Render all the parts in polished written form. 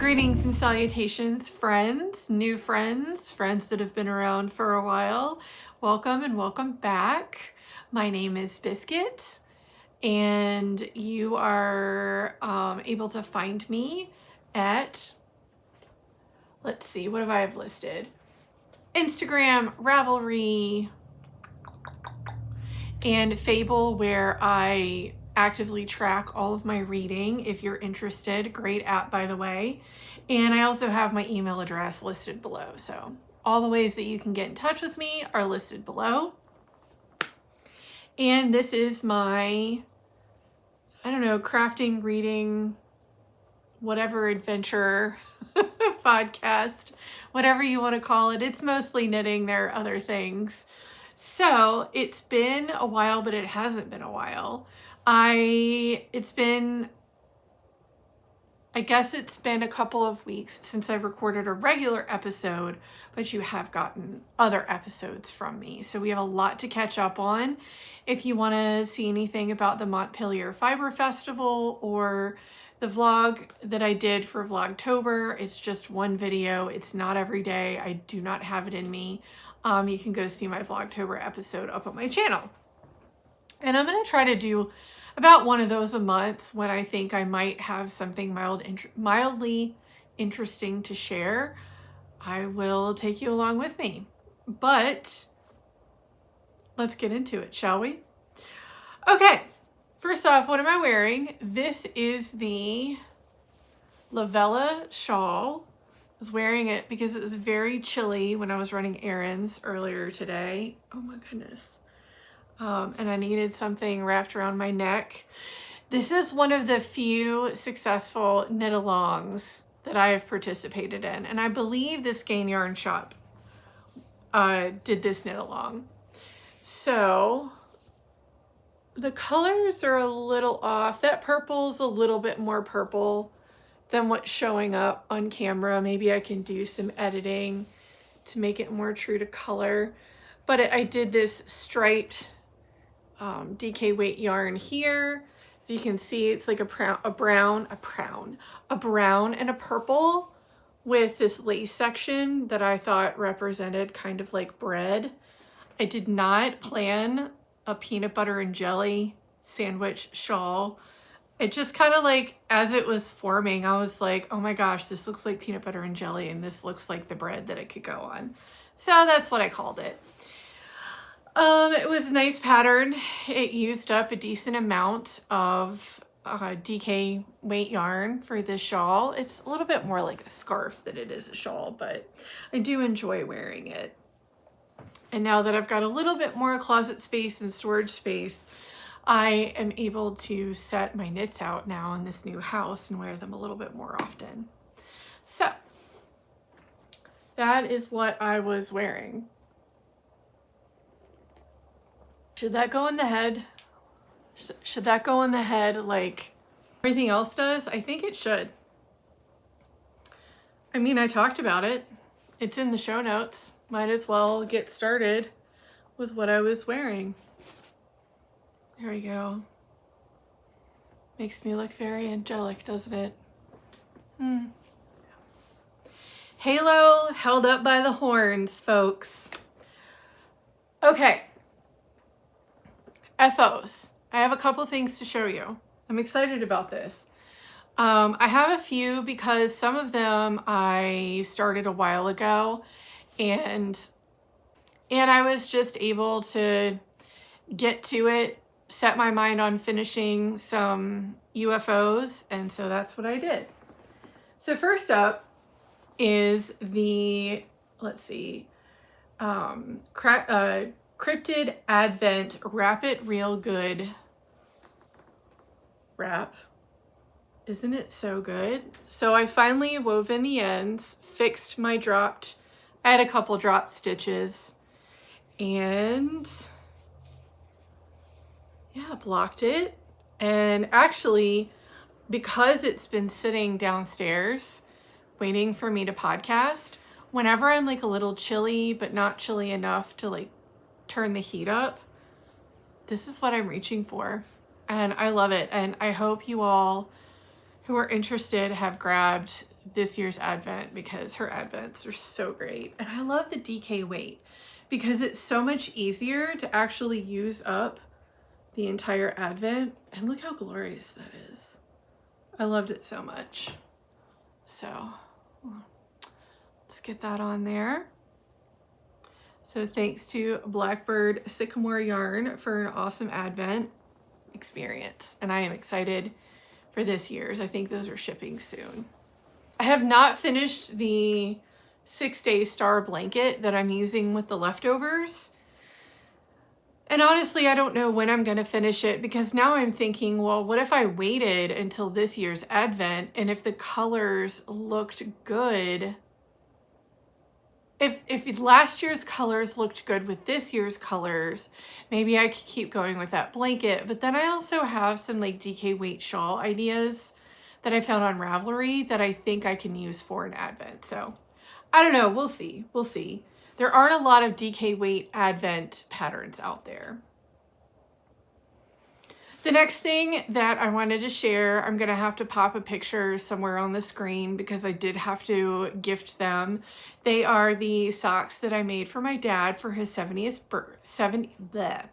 Greetings and salutations, friends, new friends, friends that have been around for a while. Welcome and welcome back. My name is Biscuit, and you are able to find me at, let's see, what have I have listed? Instagram, Ravelry, and Fable, where I actively track all of my reading. If you're interested, great app, by the way. And I also have my email address listed below. So all the ways that you can get in touch with me are listed below. And this is my, I don't know, crafting, reading, whatever adventure podcast, whatever you want to call it. It's mostly knitting. There are other things. So it's been a while, but it hasn't been a while. I guess it's been a couple of weeks since I've recorded a regular episode, but you have gotten other episodes from me. So we have a lot to catch up on. If you want to see anything about the Montpelier Fiber Festival or the vlog that I did for Vlogtober, it's just one video. It's not every day. I do not have it in me. You can go see my Vlogtober episode up on my channel. And I'm going to try to do about one of those a month when I think I might have something mildly interesting to share. I will take you along with me. But let's get into it, shall we? Okay, first off, what am I wearing? This is the Lavella shawl. I was wearing it because it was very chilly when I was running errands earlier today. Oh my goodness. And I needed something wrapped around my neck. This is one of the few successful knit-alongs that I have participated in. And I believe the Skein Yarn Shop did this knit-along. So the colors are a little off. That purple's a little bit more purple than what's showing up on camera. Maybe I can do some editing to make it more true to color. But I did this striped DK weight yarn here. As you can see, it's like a brown and a purple with this lace section that I thought represented kind of like bread. I did not plan a peanut butter and jelly sandwich shawl. It just kind of like, as it was forming, I was like, oh my gosh, this looks like peanut butter and jelly, and this looks like the bread that it could go on. So that's what I called it. It was a nice pattern. It used up a decent amount of DK weight yarn for this shawl. It's a little bit more like a scarf than it is a shawl, but I do enjoy wearing it. And now that I've got a little bit more closet space and storage space, I am able to set my knits out now in this new house and wear them a little bit more often. So that is what I was wearing. Should that go in the head? Should that go in the head like everything else does? I think it should. I mean, I talked about it. It's in the show notes. Might as well get started with what I was wearing. There we go. Makes me look very angelic, doesn't it? Halo held up by the horns, folks. Okay. FOs. I have a couple things to show you. I'm excited about this. I have a few because some of them I started a while ago, and I was just able to get to it, set my mind on finishing some UFOs, and so that's what I did. So first up is the, let's see, Cryptid Advent Wrap It Real Good wrap. Isn't it so good? So I finally wove in the ends, fixed my dropped, I had a couple drop stitches, and yeah, blocked it. And actually, because it's been sitting downstairs waiting for me to podcast, whenever I'm like a little chilly, but not chilly enough to like turn the heat up, this is what I'm reaching for, and I love it. And I hope you all who are interested have grabbed this year's Advent because her Advents are so great. And I love the DK weight because it's so much easier to actually use up the entire Advent. And look how glorious that is. I loved it so much. So let's get that on there. So thanks to Blackbird Sycamore Yarn for an awesome Advent experience. And I am excited for this year's. I think those are shipping soon. I have not finished the 6-day star blanket that I'm using with the leftovers. And honestly, I don't know when I'm going to finish it because now I'm thinking, well, what if I waited until this year's Advent and if the colors looked good, if last year's colors looked good with this year's colors, maybe I could keep going with that blanket. But then I also have some like DK weight shawl ideas that I found on Ravelry that I think I can use for an Advent. So I don't know. We'll see. We'll see. There aren't a lot of DK weight Advent patterns out there. The next thing that I wanted to share, I'm going to have to pop a picture somewhere on the screen because I did have to gift them. They are the socks that I made for my dad for his 70th birthday.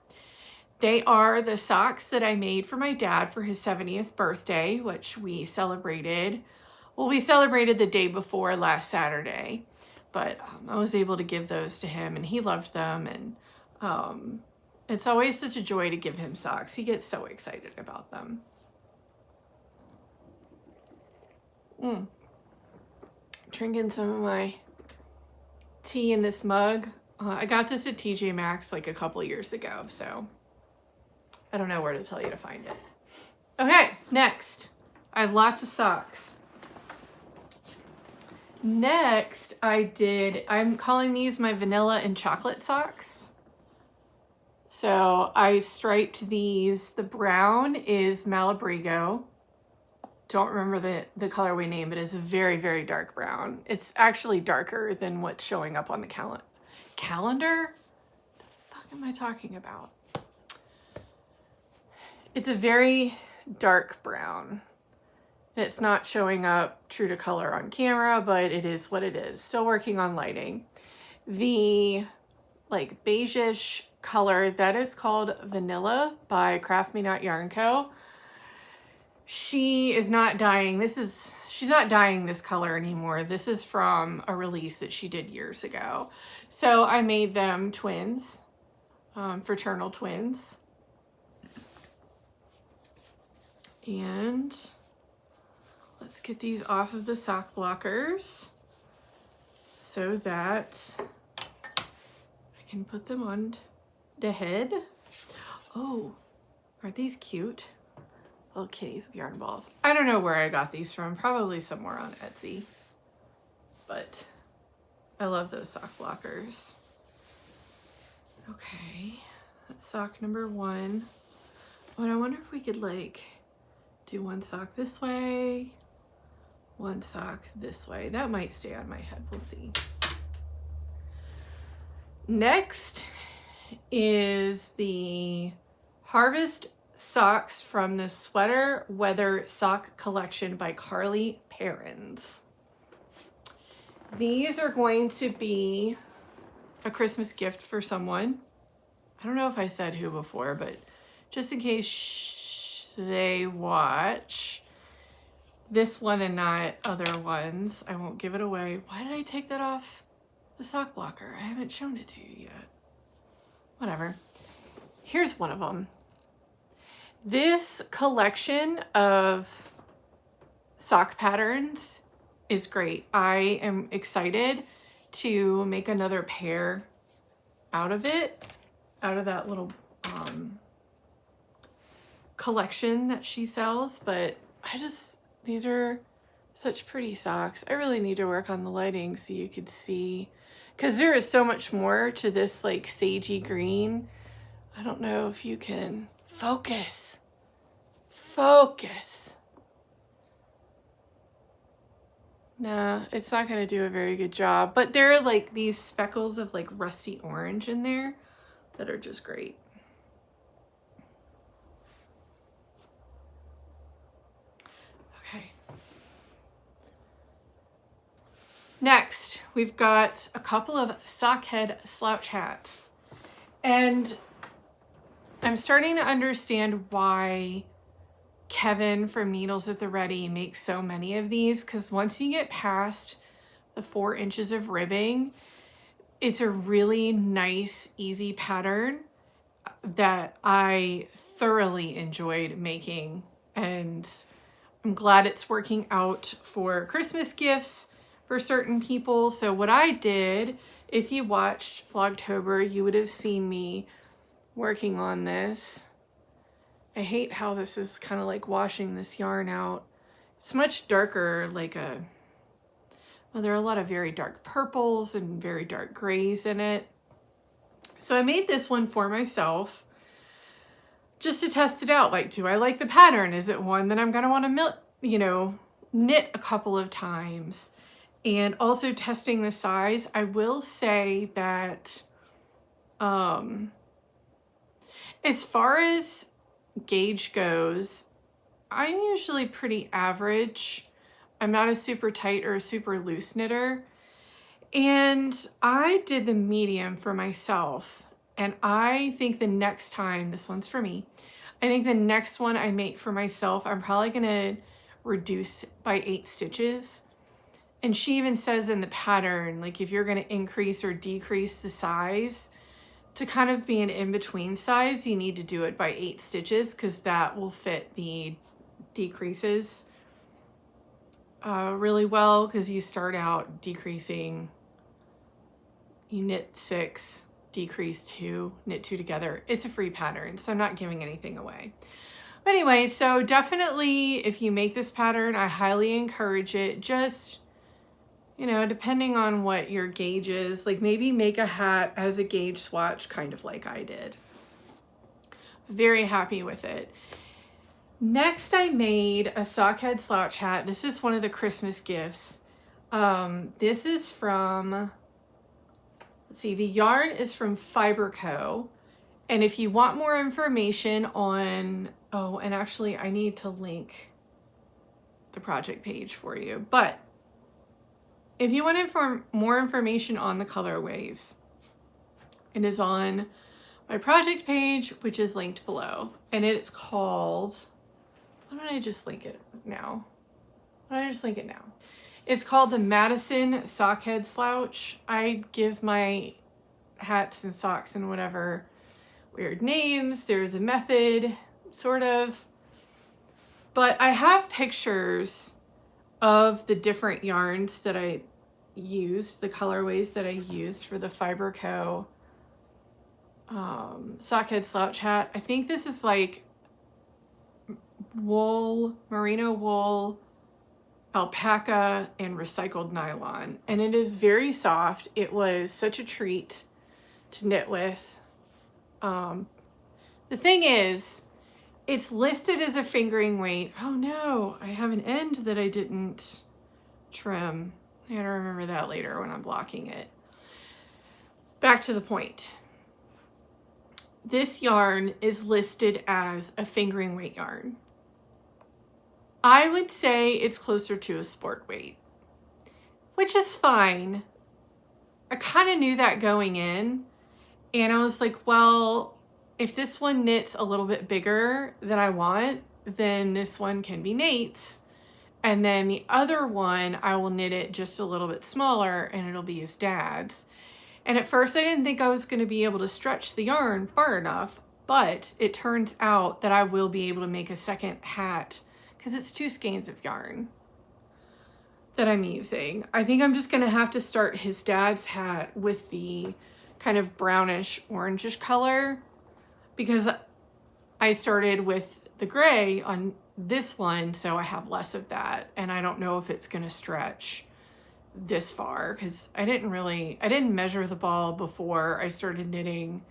They are the socks that I made for my dad for his 70th birthday, which we celebrated. Well, we celebrated the day before last Saturday. But I was able to give those to him and he loved them. And it's always such a joy to give him socks. He gets so excited about them. Drinking some of my tea in this mug. I got this at TJ Maxx like a couple years ago, so I don't know where to tell you to find it. Okay, next. I have lots of socks. Next, I'm calling these my vanilla and chocolate socks. So I striped these. The brown is Malabrigo. Don't remember the colorway name, but it's a very, very dark brown. It's actually darker than what's showing up on the calendar? The fuck am I talking about? It's a very dark brown. It's not showing up true to color on camera, but it is what it is. Still working on lighting. The like beige-ish color, that is called Vanilla by Craft Me Not Yarn Co. She is not dyeing. She's not dyeing this color anymore. This is from a release that she did years ago. So I made them twins, fraternal twins. And let's get these off of the sock blockers so that I can put them on the head. Oh, aren't these cute? Little kitties with yarn balls. I don't know where I got these from, probably somewhere on Etsy, but I love those sock blockers. Okay, that's sock number 1. Oh, and I wonder if we could like do one sock this way, one sock this way. That might stay on my head, we'll see. Next is the Harvest socks from the Sweater Weather Sock Collection by Carly Perrins. These are going to be a Christmas gift for someone. I don't know if I said who before, but just in case they watch this one and not other ones, I won't give it away. Why did I take that off the sock blocker? I haven't shown it to you yet. Whatever. Here's one of them. This collection of sock patterns is great. I am excited to make another pair out of it, out of that little collection that she sells, but these are such pretty socks. I really need to work on the lighting so you could see, because there is so much more to this like sagey green. I don't know if you can focus. Nah, it's not gonna do a very good job, but there are like these speckles of like rusty orange in there that are just great. Okay. Next, we've got a couple of sockhead slouch hats. And I'm starting to understand why Kevin from Needles at the Ready makes so many of these, because once you get past the 4 inches of ribbing, it's a really nice, easy pattern that I thoroughly enjoyed making. And I'm glad it's working out for Christmas gifts for certain people. So what I did, if you watched Vlogtober, you would have seen me working on this. I hate how this is kind of like washing this yarn out. It's much darker, like well, there are a lot of very dark purples and very dark grays in it. So I made this one for myself just to test it out. Like, do I like the pattern? Is it one that I'm going to want to, knit a couple of times? And also testing the size. I will say that as far as gauge goes, I'm usually pretty average. I'm not a super tight or a super loose knitter. And I did the medium for myself. And I think the next time, this one's for me, I think the next one I make for myself, I'm probably going to reduce by 8 stitches. And she even says in the pattern, like if you're going to increase or decrease the size, to kind of be an in-between size, you need to do it by 8 stitches because that will fit the decreases really well, because you start out decreasing, you knit 6, decrease 2, knit 2 together. It's a free pattern, so I'm not giving anything away. But anyway, so definitely if you make this pattern, I highly encourage it. Just, depending on what your gauge is, like maybe make a hat as a gauge swatch, kind of like I did. Very happy with it. Next, I made a sockhead slouch hat. This is one of the Christmas gifts. This is from, let's see, the yarn is from Fiber Co. And if you want more information on, and actually I need to link the project page for you, but if you want more information on the colorways, it is on my project page, which is linked below. And it's called, why don't I just link it now? It's called the Madison Sockhead Slouch. I give my hats and socks and whatever weird names. There's a method, sort of. But I have pictures of the different yarns that I used, the colorways that I used for the Fiber Co. Sockhead slouch hat. I think this is like wool, merino wool, alpaca, and recycled nylon. And it is very soft. It was such a treat to knit with. The thing is, it's listed as a fingering weight. Oh no, I have an end that I didn't trim. I gotta remember that later when I'm blocking it. Back to the point. This yarn is listed as a fingering weight yarn. I would say it's closer to a sport weight, which is fine. I kind of knew that going in, and I was like, well, if this one knits a little bit bigger than I want, then this one can be Nate's. And then the other one, I will knit it just a little bit smaller and it'll be his dad's. And at first I didn't think I was going to be able to stretch the yarn far enough, but it turns out that I will be able to make a second hat because it's 2 skeins of yarn that I'm using. I think I'm just going to have to start his dad's hat with the kind of brownish orangish color, because I started with the gray on this one, so I have less of that, and I don't know if it's going to stretch this far because I didn't measure the ball before I started knitting.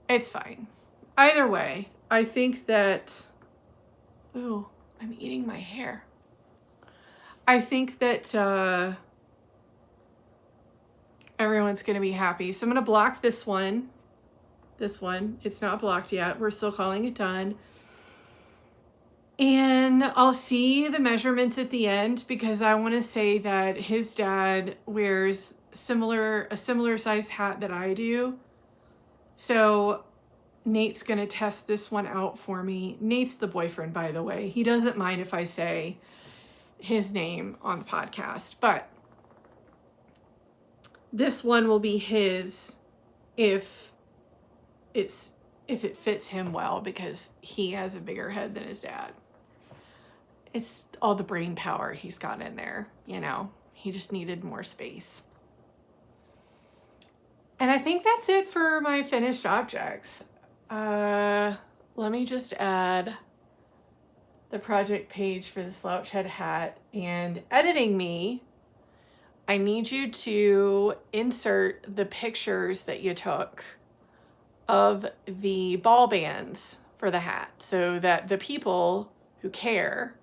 It's fine. Either way, I think that, ooh, I'm eating my hair. I think that everyone's going to be happy. So I'm going to block this one. It's not blocked yet. We're still calling it done. And I'll see the measurements at the end because I want to say that his dad wears a similar size hat that I do. So Nate's going to test this one out for me. Nate's the boyfriend, by the way. He doesn't mind if I say his name on the podcast, but this one will be his if it fits him well, because he has a bigger head than his dad. It's all the brain power he's got in there, you know. He just needed more space. And I think that's it for my finished objects. Let me just add the project page for the slouch head hat. And editing me, I need you to insert the pictures that you took of the ball bands for the hat so that the people who care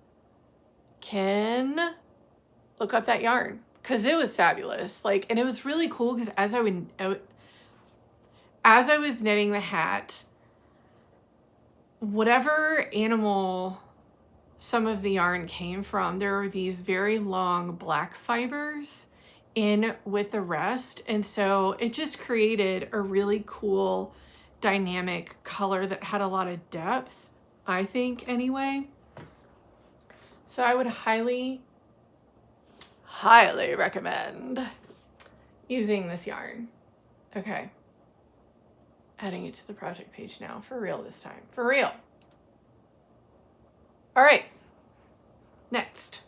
can look up that yarn, because it was fabulous. Like, and it was really cool because as I was knitting the hat, whatever animal some of the yarn came from, there were these very long black fibers in with the rest, and so it just created a really cool dynamic color that had a lot of depth, I think, anyway. So I would highly recommend using this yarn. Okay. Adding it to the project page now. For real this time. For real. All right. Next.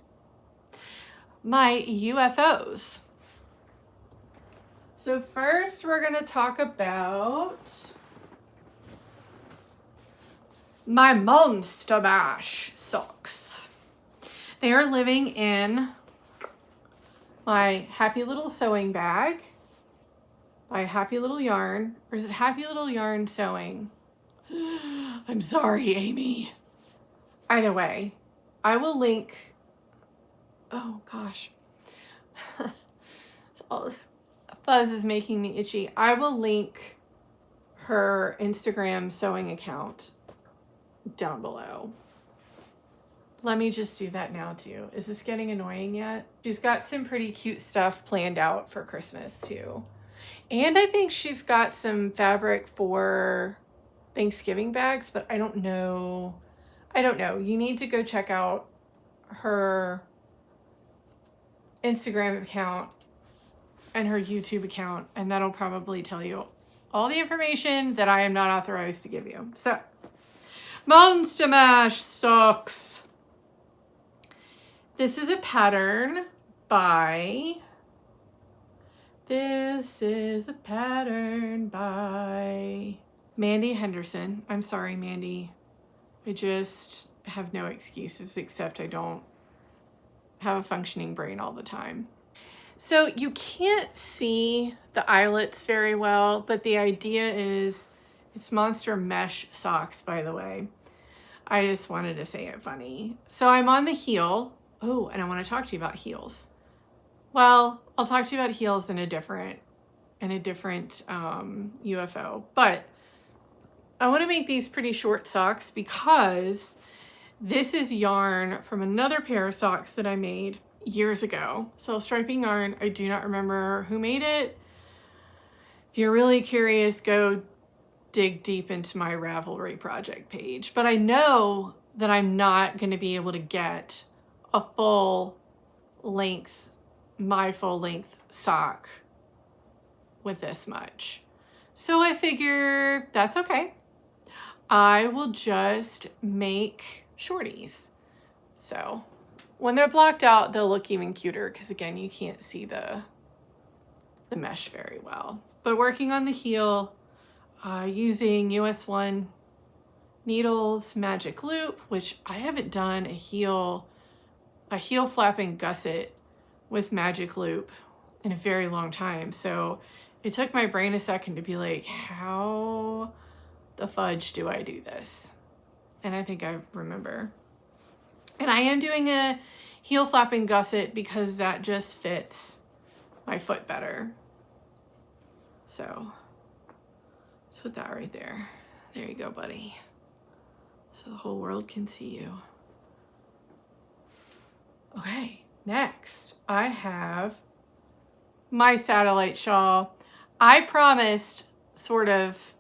My UFOs. So first we're going to talk about my Monster Mash socks. They are living in my Happy Little Sewing bag by Happy Little Yarn. Or is it Happy Little Yarn Sewing? I'm sorry, Amy. Either way, I will link. Oh gosh. All this fuzz is making me itchy. I will link her Instagram sewing account down below. Let me just do that now too. Is this getting annoying yet? She's got some pretty cute stuff planned out for Christmas too. And I think she's got some fabric for Thanksgiving bags, but I don't know. You need to go check out her Instagram account and her YouTube account, and that'll probably tell you all the information that I am not authorized to give you. So, Monster Mash socks. This is a pattern by Mandy Henderson. I'm sorry, Mandy. I just have no excuses except I don't have a functioning brain all the time. So you can't see the eyelets very well, but the idea is it's monster mesh socks, by the way. I just wanted to say it funny. So I'm on the heel. Oh, and I want to talk to you about heels. Well, I'll talk to you about heels in a different UFO, but I want to make these pretty short socks because this is yarn from another pair of socks that I made years ago. So striping yarn, I do not remember who made it. If you're really curious, go dig deep into my Ravelry project page. But I know that I'm not going to be able to get a my full length sock with this much. So I figure that's okay. I will just make shorties. So when they're blocked out, they'll look even cuter because again, you can't see the mesh very well. But working on the heel, using US1 needles, magic loop, which I haven't done a heel flapping gusset with magic loop in a very long time. So it took my brain a second to be like, how the fudge do I do this? And I think I remember. And I am doing a heel flapping gusset because that just fits my foot better. So let's put that right there. There you go, buddy. So the whole world can see you. Okay, next I have my satellite shawl. I promised, sort of,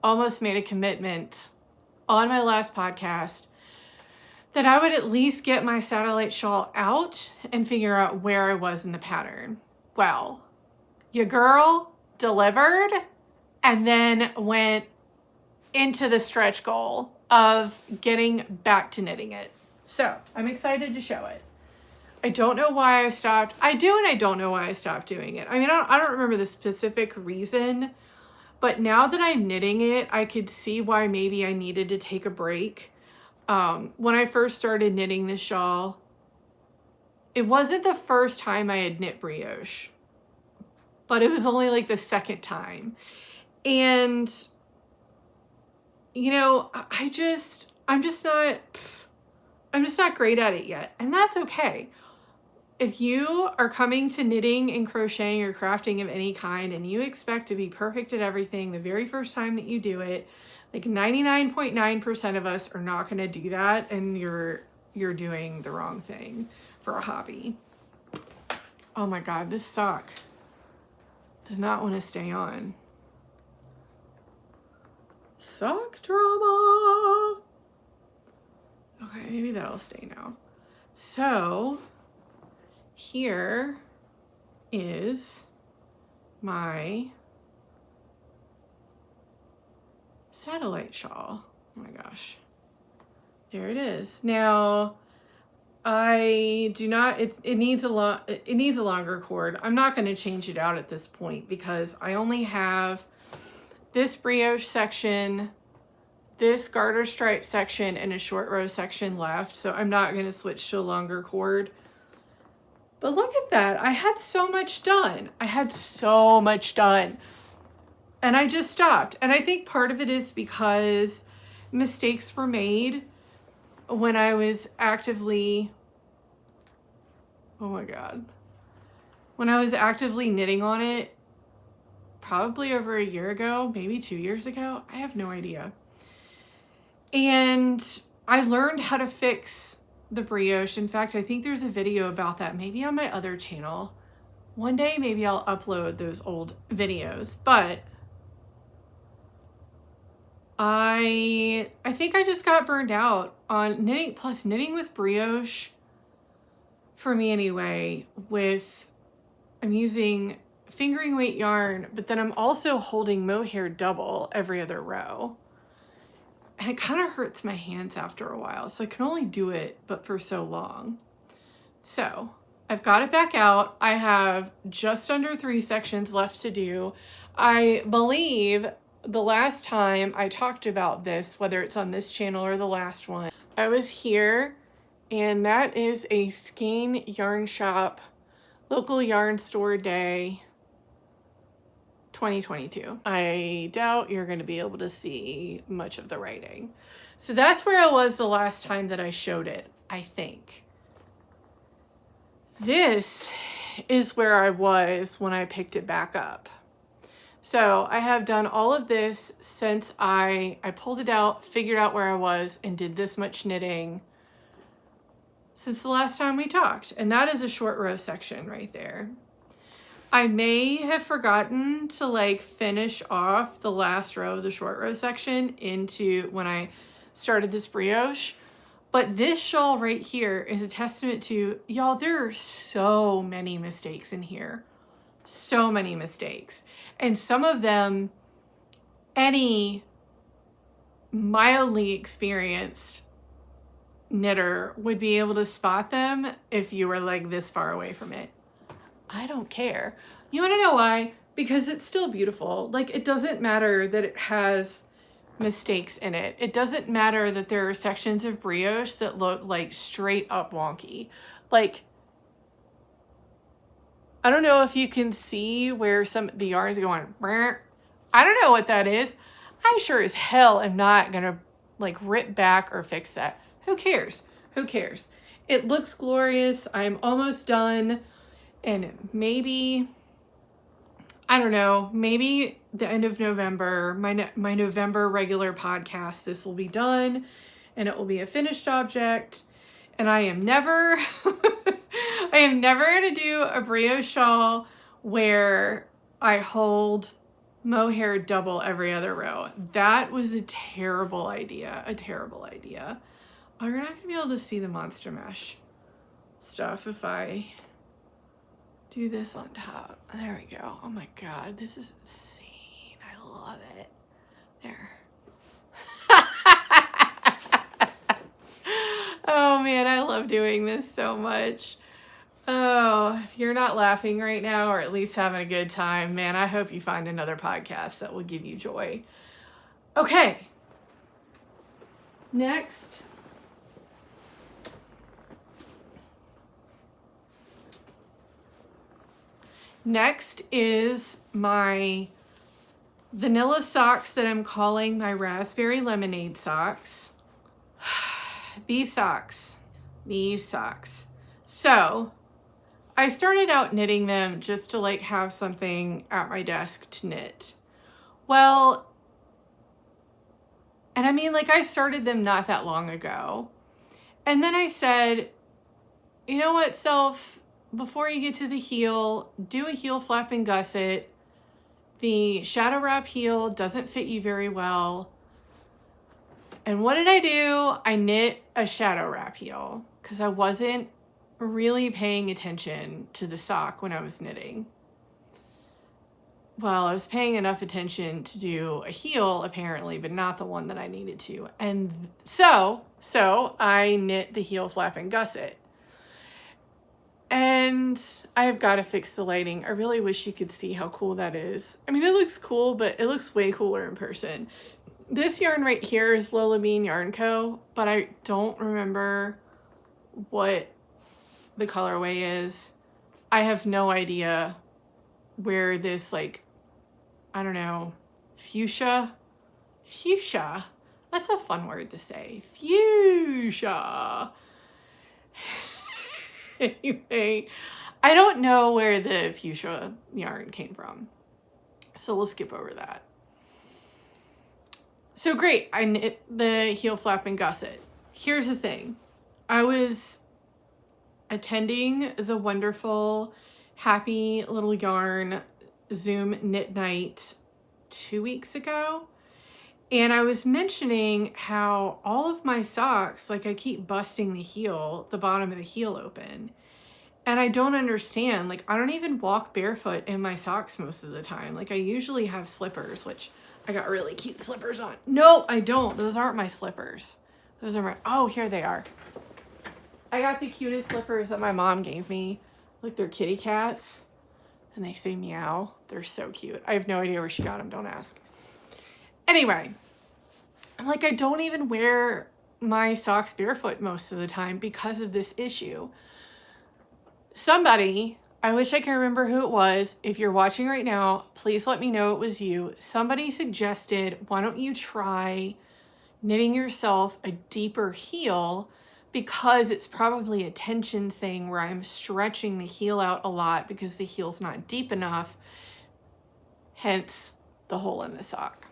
almost made a commitment on my last podcast that I would at least get my satellite shawl out and figure out where I was in the pattern. Well, your girl delivered and then went into the stretch goal of getting back to knitting it. So I'm excited to show it. I don't know why I stopped. I do and I don't know why I stopped doing it. I mean, I don't remember the specific reason, but now that I'm knitting it, I could see why maybe I needed to take a break. When I first started knitting this shawl, it wasn't the first time I had knit brioche, but it was only like the second time. And, you know, I'm just not great at it yet. And that's okay. If you are coming to knitting and crocheting or crafting of any kind and you expect to be perfect at everything the very first time that you do it, like 99.9% of us are not going to do that, and you're doing the wrong thing for a hobby. Oh my God, this sock does not want to stay on. Sock drama. Okay, maybe that'll stay now. So here is my satellite shawl. Oh my gosh. There it is. Now, I do not, it needs a longer cord. I'm not going to change it out at this point because I only have this brioche section, this garter stripe section, and a short row section left. So I'm not going to switch to a longer cord. But look at that. I had so much done. And I just stopped. And I think part of it is because mistakes were made when I was actively, oh my God, when I was actively knitting on it, probably over a year ago, maybe 2 years ago. I have no idea. And I learned how to fix the brioche. In fact, I think there's a video about that, maybe on my other channel. One day, maybe I'll upload those old videos, but I think I just got burned out on knitting, plus knitting with brioche, for me anyway, I'm using fingering weight yarn, but then I'm also holding mohair double every other row. And it kind of hurts my hands after a while, so I can only do it, but for so long. So I've got it back out. I have just under 3 sections left to do. I believe the last time I talked about this, whether it's on this channel or the last one, I was here, and that is a Skein Yarn Shop local yarn store day 2022. I doubt you're going to be able to see much of the writing. So that's where I was the last time that I showed it, I think. This is where I was when I picked it back up. So I have done all of this since I pulled it out, figured out where I was, and did this much knitting since the last time we talked. And that is a short row section right there. I may have forgotten to like finish off the last row of the short row section into when I started this brioche, but this shawl right here is a testament to, y'all, there are so many mistakes in here. So many mistakes. And some of them, any mildly experienced knitter would be able to spot them if you were like this far away from it. I don't care. You want to know why? Because it's still beautiful. Like, it doesn't matter that it has mistakes in it. It doesn't matter that there are sections of brioche that look like straight up wonky. Like, I don't know if you can see where the yarn's going. I don't know what that is. I sure as hell am not gonna like rip back or fix that. Who cares? Who cares? It looks glorious. I'm almost done. And maybe, I don't know, maybe the end of November, my November regular podcast, this will be done and it will be a finished object. And I am never I am never going to do a brioche shawl where I hold mohair double every other row. That was a terrible idea. A terrible idea. Oh, you're not going to be able to see the Monster Mash stuff if I do this on top. There we go. Oh my God, this is insane. I love it. There. Oh man, I love doing this so much. Oh, if you're not laughing right now or at least having a good time, man, I hope you find another podcast that will give you joy. Okay. Next. Next is my vanilla socks that I'm calling my raspberry lemonade socks. These socks. So I started out knitting them just to like have something at my desk to knit. Well, and I mean, like I started them not that long ago. And then I said, you know what, self, before you get to the heel, do a heel flap and gusset. The shadow wrap heel doesn't fit you very well. And what did I do? I knit a shadow wrap heel because I wasn't really paying attention to the sock when I was knitting. Well, I was paying enough attention to do a heel apparently, but not the one that I needed to. And so I knit the heel flap and gusset. And I have got to fix the lighting. I really wish you could see how cool that is. I mean, it looks cool, but it looks way cooler in person. This yarn right here is Lola Bean Yarn Co., but I don't remember what the colorway is. I have no idea where this, like, I don't know, fuchsia? That's a fun word to say. Fuchsia. Anyway, I don't know where the fuchsia yarn came from, so we'll skip over that. So great, I knit the heel flap and gusset. Here's the thing. I was attending the wonderful Happy Little Yarn Zoom knit night 2 weeks ago. And I was mentioning how all of my socks, like I keep busting the bottom of the heel open. And I don't understand, like I don't even walk barefoot in my socks most of the time. Like I usually have slippers, which I got really cute slippers on. No, I don't. Those aren't my slippers. Those are my, oh, here they are. I got the cutest slippers that my mom gave me. Like they're kitty cats and they say meow. They're so cute. I have no idea where she got them. Don't ask. Anyway, I'm like, I don't even wear my socks barefoot most of the time because of this issue. Somebody, I wish I could remember who it was. If you're watching right now, please let me know it was you. Somebody suggested, why don't you try knitting yourself a deeper heel, because it's probably a tension thing where I'm stretching the heel out a lot because the heel's not deep enough, hence the hole in the sock.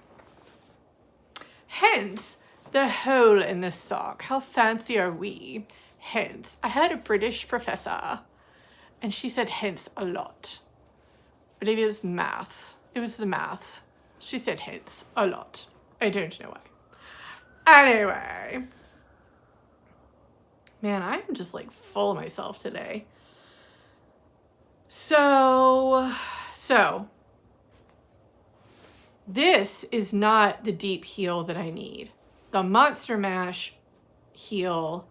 Hence the hole in the sock. How fancy are we? Hence, I had a British professor and she said hence a lot, but it is maths. It was the maths. She said hence a lot. I don't know why. Anyway, man, I'm just like full of myself today. So this is not the deep heel that I need. The Monster Mash heel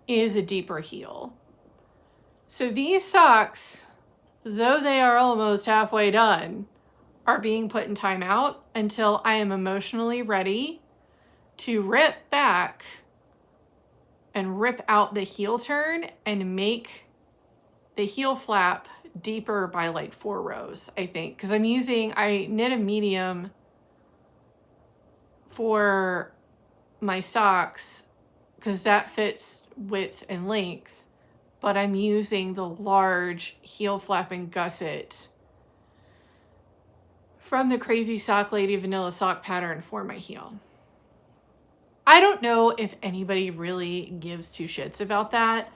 is a deeper heel. So these socks, though they are almost halfway done, are being put in timeout until I am emotionally ready to rip back and rip out the heel turn and make the heel flap deeper by like 4 rows, I think. Because I knit a medium for my socks because that fits width and length, but I'm using the large heel flap and gusset from the Crazy Sock Lady vanilla sock pattern for my heel. I don't know if anybody really gives two shits about that,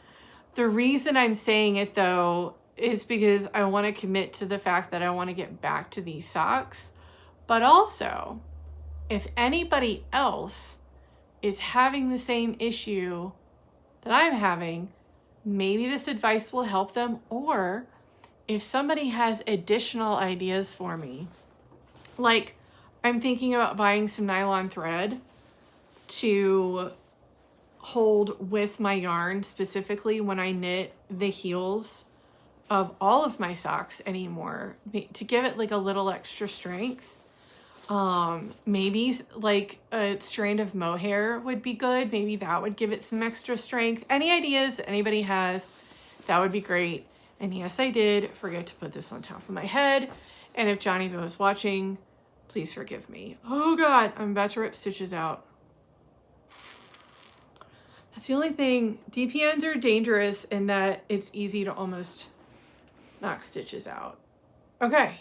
The reason I'm saying it though is because I want to commit to the fact that I want to get back to these socks. But also, if anybody else is having the same issue that I'm having, maybe this advice will help them. Or if somebody has additional ideas for me, like I'm thinking about buying some nylon thread to hold with my yarn, specifically when I knit the heels of all of my socks anymore, to give it like a little extra strength. Maybe like a strand of mohair would be good. Maybe that would give it some extra strength. Any ideas anybody has, that would be great. And yes, I did forget to put this on top of my head. And if Johnny Bo is watching, please forgive me. Oh God, I'm about to rip stitches out. That's the only thing. DPNs are dangerous in that it's easy to almost knock stitches out. Okay.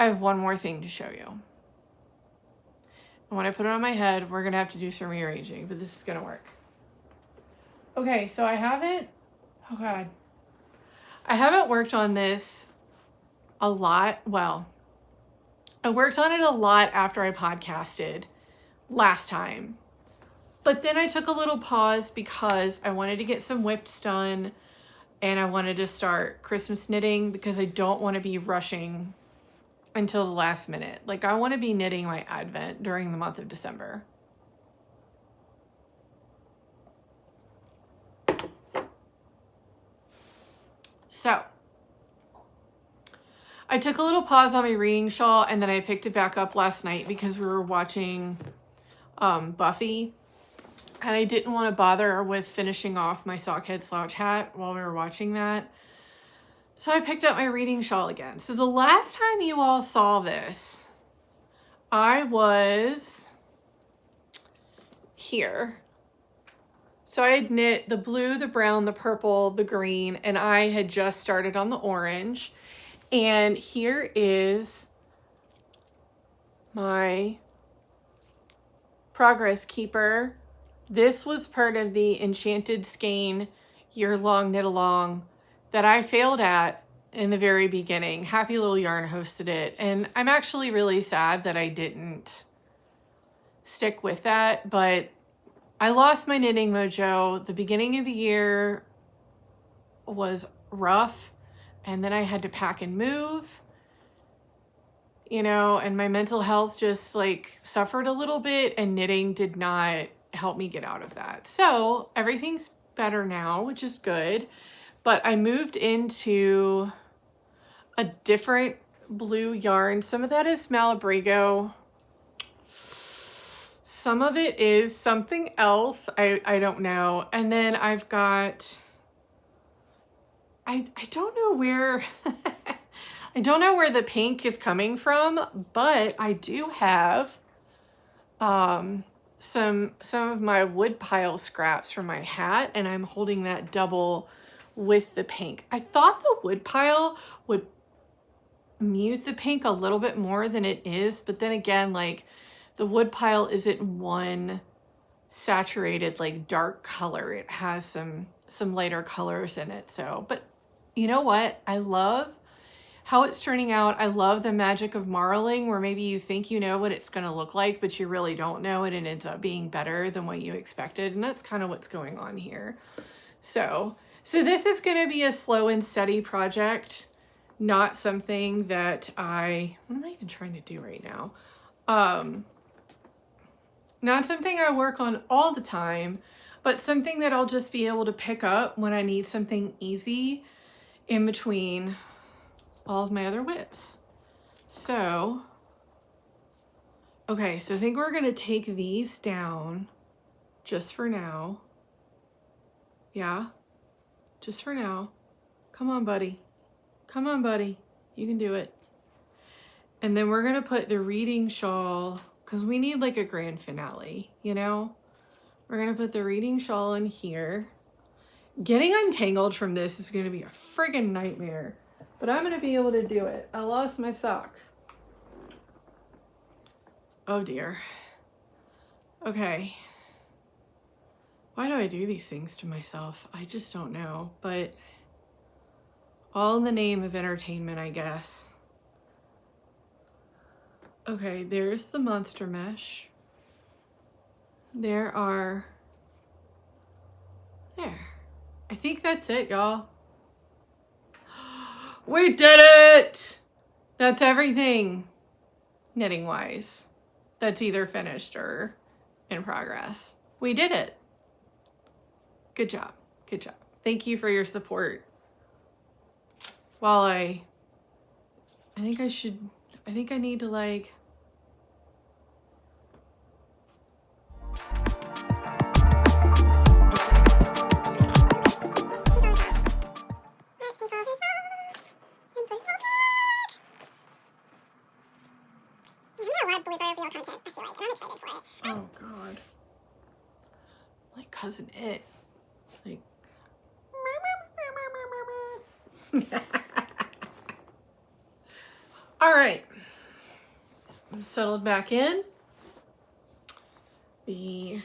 I have one more thing to show you. And when I put it on my head, we're going to have to do some rearranging, but this is going to work. Okay, so I haven't worked on this a lot. Well, I worked on it a lot after I podcasted last time. But then I took a little pause because I wanted to get some whips done and I wanted to start Christmas knitting because I don't want to be rushing until the last minute. Like, I want to be knitting my Advent during the month of December. So, I took a little pause on my reading shawl and then I picked it back up last night because we were watching Buffy. And I didn't want to bother with finishing off my sockhead slouch hat while we were watching that. So I picked up my reading shawl again. So the last time you all saw this, I was here. So I had knit the blue, the brown, the purple, the green, and I had just started on the orange. And here is my progress keeper. This was part of the Enchanted Skein year-long knit-along that I failed at in the very beginning. Happy Little Yarn hosted it, and I'm actually really sad that I didn't stick with that, but I lost my knitting mojo. The beginning of the year was rough, and then I had to pack and move, you know, and my mental health just like suffered a little bit, and knitting did not help me get out of that. So everything's better now, which is good. But I moved into a different blue yarn. Some of that is Mucklabrek. Some of it is something else. I don't know. And then I've got, I don't know where, I don't know where the pink is coming from, but I do have some of my wood pile scraps from my hat, and I'm holding that double with the pink. I thought the wood pile would mute the pink a little bit more than it is, but then again, like, the wood pile isn't one saturated like dark color. It has some lighter colors in it. So, but you know what? I love how it's turning out. I love the magic of marling, where maybe you think you know what it's going to look like, but you really don't know it, and it ends up being better than what you expected. And that's kind of what's going on here. So this is going to be a slow and steady project, not something that what am I even trying to do right now? Not something I work on all the time, but something that I'll just be able to pick up when I need something easy in between all of my other whips. So, okay, so I think we're gonna take these down just for now. Yeah, just for now. Come on, buddy. Come on, buddy. You can do it. And then we're gonna put the reading shawl, because we need like a grand finale, you know? We're gonna put the reading shawl in here. Getting untangled from this is gonna be a friggin' nightmare, but I'm gonna be able to do it. I lost my sock. Oh dear. Okay. Why do I do these things to myself? I just don't know, but all in the name of entertainment, I guess. Okay, there's the monster mesh. There. I think that's it, y'all. We did it! That's everything knitting wise. That's either finished or in progress. We did it. Good job. Good job. Thank you for your support. While I think I need to like oh God. Like Cousin It. Like all right. I'm settled back in. The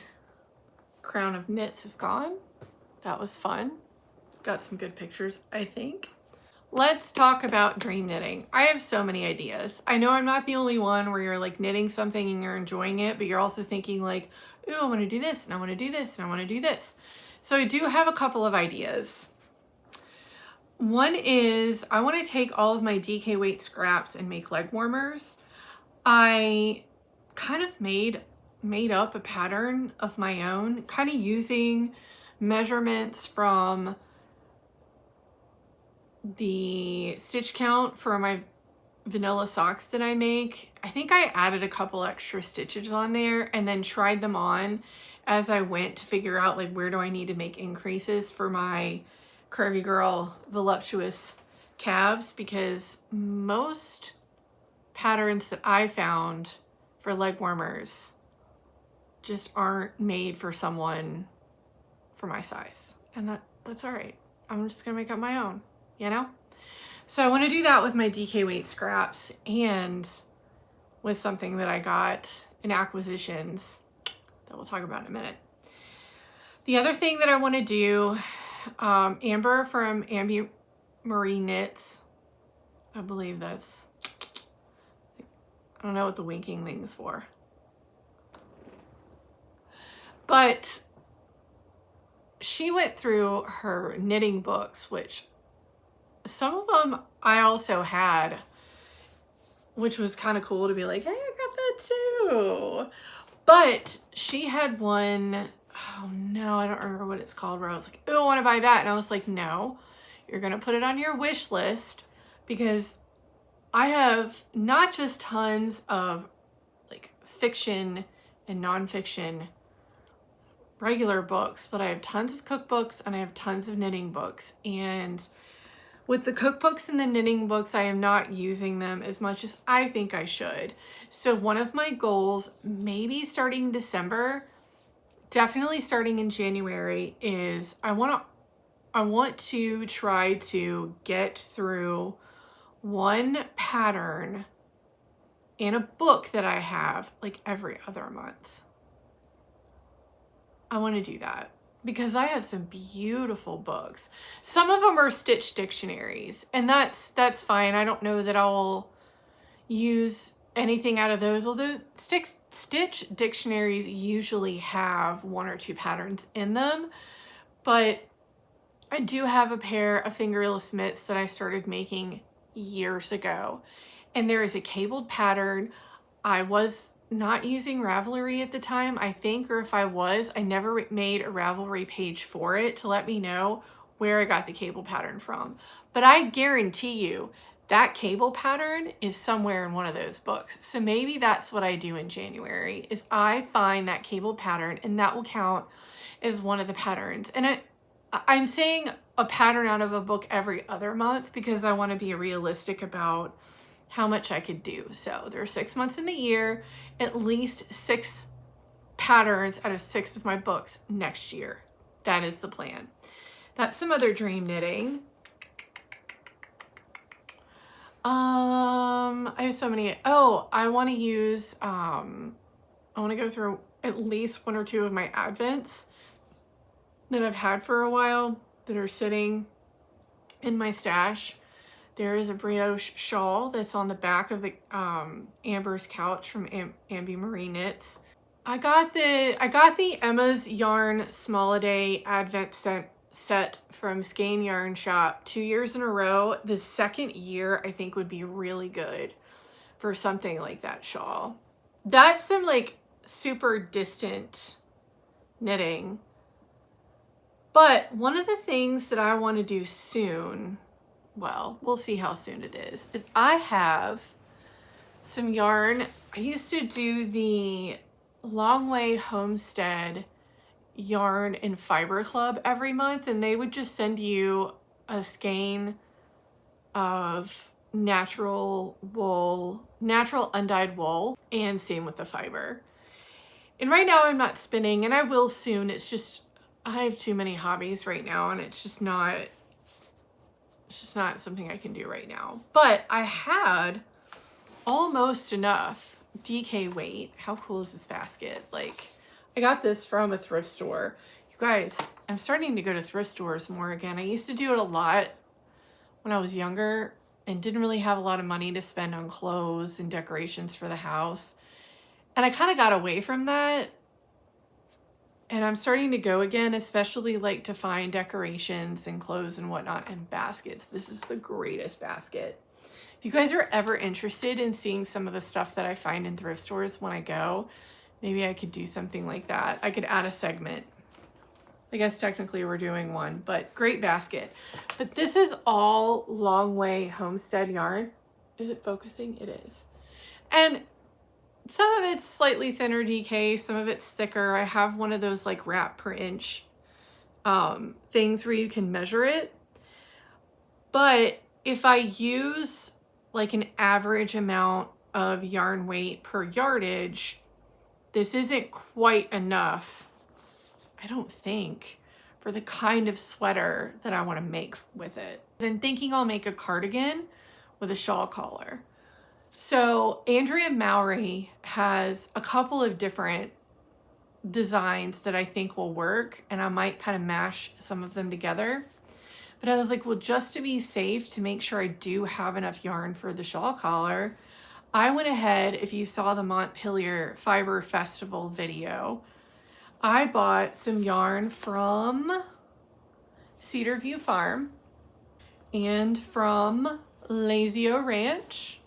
crown of knits is gone. That was fun. Got some good pictures, I think. Let's talk about dream knitting. I have so many ideas. I know I'm not the only one where you're like knitting something and you're enjoying it, but you're also thinking like, ooh, I want to do this and I want to do this and I want to do this. So I do have a couple of ideas. One is I want to take all of my DK weight scraps and make leg warmers. I kind of made up a pattern of my own, kind of using measurements from the stitch count for my vanilla socks that I make. I think I added a couple extra stitches on there and then tried them on as I went to figure out like where do I need to make increases for my curvy girl voluptuous calves, because most patterns that I found for leg warmers just aren't made for someone for my size, and that's all right. I'm just gonna make up my own, you know? So I want to do that with my DK weight scraps and with something that I got in acquisitions that we'll talk about in a minute. The other thing that I want to do, Amber from Ambi Marie Knits, I believe that's, I don't know what the winking thing is for, but she went through her knitting books, which some of them I also had, which was kind of cool to be like, hey, I got that too. But she had one, oh no, I don't remember what it's called, where I was like, oh, I want to buy that. And I was like, no, you're going to put it on your wish list, because I have not just tons of like fiction and nonfiction regular books, but I have tons of cookbooks and I have tons of knitting books. And with the cookbooks and the knitting books, I am not using them as much as I think I should. So one of my goals, maybe starting December, definitely starting in January, is I want to try to get through one pattern in a book that I have like every other month. I want to do that because I have some beautiful books. Some of them are stitch dictionaries, and that's fine. I don't know that I'll use anything out of those, although stitch dictionaries usually have one or two patterns in them. But I do have a pair of fingerless mitts that I started making years ago, and there is a cabled pattern. I was not using Ravelry at the time, I think, or if I was, I never made a Ravelry page for it to let me know where I got the cable pattern from. But I guarantee you that cable pattern is somewhere in one of those books. So maybe that's what I do in January, is I find that cable pattern, and that will count as one of the patterns. And I'm saying a pattern out of a book every other month because I want to be realistic about how much I could do. So there are 6 months in the year, at least 6 patterns out of 6 of my books next year. That is the plan. That's some other dream knitting. I have so many. Oh, I want to use, I want to go through at least 1 or 2 of my Advents that I've had for a while that are sitting in my stash. There is a brioche shawl that's on the back of the Amber's couch from Ambi Marie Knits. I got the Emma's Yarn Small-A-Day Advent set from Skein Yarn Shop 2 years in a row. The second year I think would be really good for something like that shawl. That's some like super distant knitting. But one of the things that I want to do soon, well, we'll see how soon it is I have some yarn. I used to do the Long Way Homestead Yarn and Fiber Club every month, and they would just send you a skein of natural undyed wool, and same with the fiber. And right now I'm not spinning, and I will soon. It's just I have too many hobbies right now, and it's just not something I can do right now. But I had almost enough DK weight. How cool is this basket? Like, I got this from a thrift store. You guys, I'm starting to go to thrift stores more again. I used to do it a lot when I was younger and didn't really have a lot of money to spend on clothes and decorations for the house. And I kind of got away from that. And I'm starting to go again, especially like to find decorations and clothes and whatnot and baskets. This is the greatest basket. If you guys are ever interested in seeing some of the stuff that I find in thrift stores when I go, maybe I could do something like that. I could add a segment. I guess technically we're doing one, but great basket. But this is all Long Way Homestead yarn. Is it focusing? It is. And some of it's slightly thinner DK, some of it's thicker. I have one of those like wrap per inch things where you can measure it. But if I use like an average amount of yarn weight per yardage, this isn't quite enough, I don't think, for the kind of sweater that I want to make with it. I'm thinking I'll make a cardigan with a shawl collar. So Andrea Mowry has a couple of different designs that I think will work, and I might kind of mash some of them together. But I was like, well, just to be safe, to make sure I do have enough yarn for the shawl collar, I went ahead, if you saw the Montpelier Fiber Festival video, I bought some yarn from Cedar View Farm and from Lazio Ranch.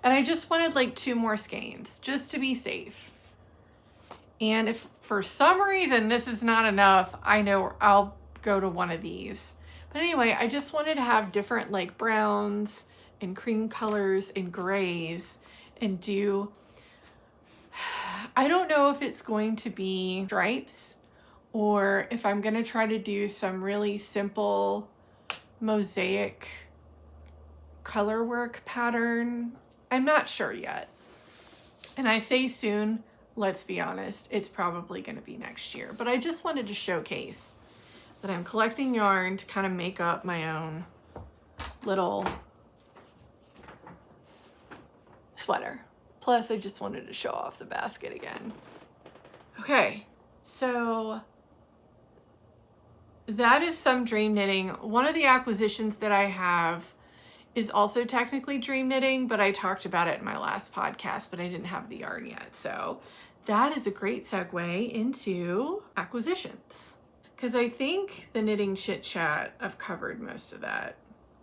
And I just wanted like 2 more skeins just to be safe. And if for some reason this is not enough, I know I'll go to one of these. But anyway, I just wanted to have different like browns and cream colors and grays and do, I don't know if it's going to be stripes or if I'm going to try to do some really simple mosaic color work pattern. I'm not sure yet. And I say soon, let's be honest, it's probably going to be next year. But I just wanted to showcase that I'm collecting yarn to kind of make up my own little sweater. Plus, I just wanted to show off the basket again. Okay, so that is some dream knitting. One of the acquisitions that I have is also technically dream knitting, but I talked about it in my last podcast, but I didn't have the yarn yet. So that is a great segue into acquisitions, because I think the knitting chit chat, I've covered most of that.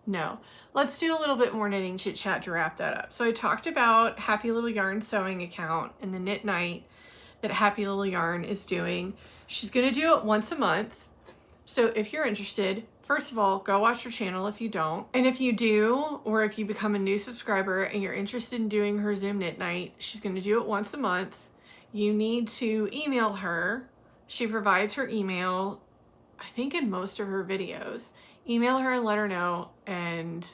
No, let's do a little bit more knitting chit chat to wrap that up. So I talked about Happy Little Yarn sewing account and the knit night that Happy Little Yarn is doing. She's gonna do it once a month. So if you're interested, first of all, go watch her channel if you don't. And if you do, or if you become a new subscriber and you're interested in doing her Zoom knit night, she's gonna do it once a month. You need to email her. She provides her email, I think in most of her videos. Email her and let her know. And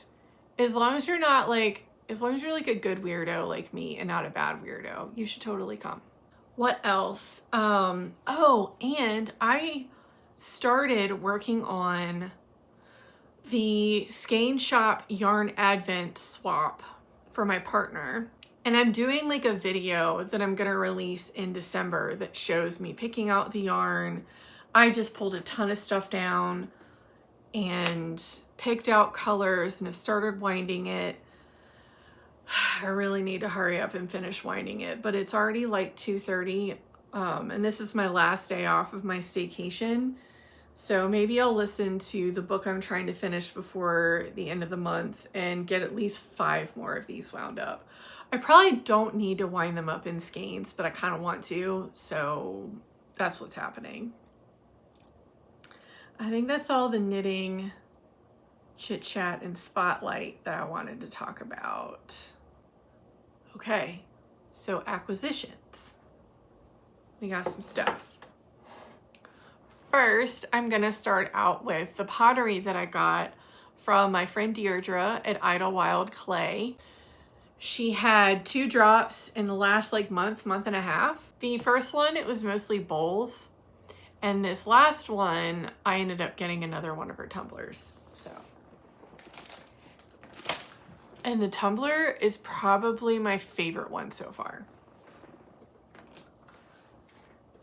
as long as you're not like, as long as you're like a good weirdo like me and not a bad weirdo, you should totally come. What else? Oh, and I started working on the Skein Shop Yarn Advent swap for my partner. And I'm doing like a video that I'm gonna release in December that shows me picking out the yarn, I just pulled a ton of stuff down and picked out colors and have started winding it. I really need to hurry up and finish winding it, but it's already like 2:30, and this is my last day off of my staycation. So maybe I'll listen to the book I'm trying to finish before the end of the month and get at least 5 more of these wound up. I probably don't need to wind them up in skeins, but I kind of want to, so that's what's happening. I think that's all the knitting, chit chat, and spotlight that I wanted to talk about. Okay, so acquisitions. We got some stuff. First, I'm gonna start out with the pottery that I got from my friend Deirdre at Idlewild Clay. She had 2 drops in the last like month and a half. The first one, it was mostly bowls. And this last one, I ended up getting another one of her tumblers, so. And the tumbler is probably my favorite one so far.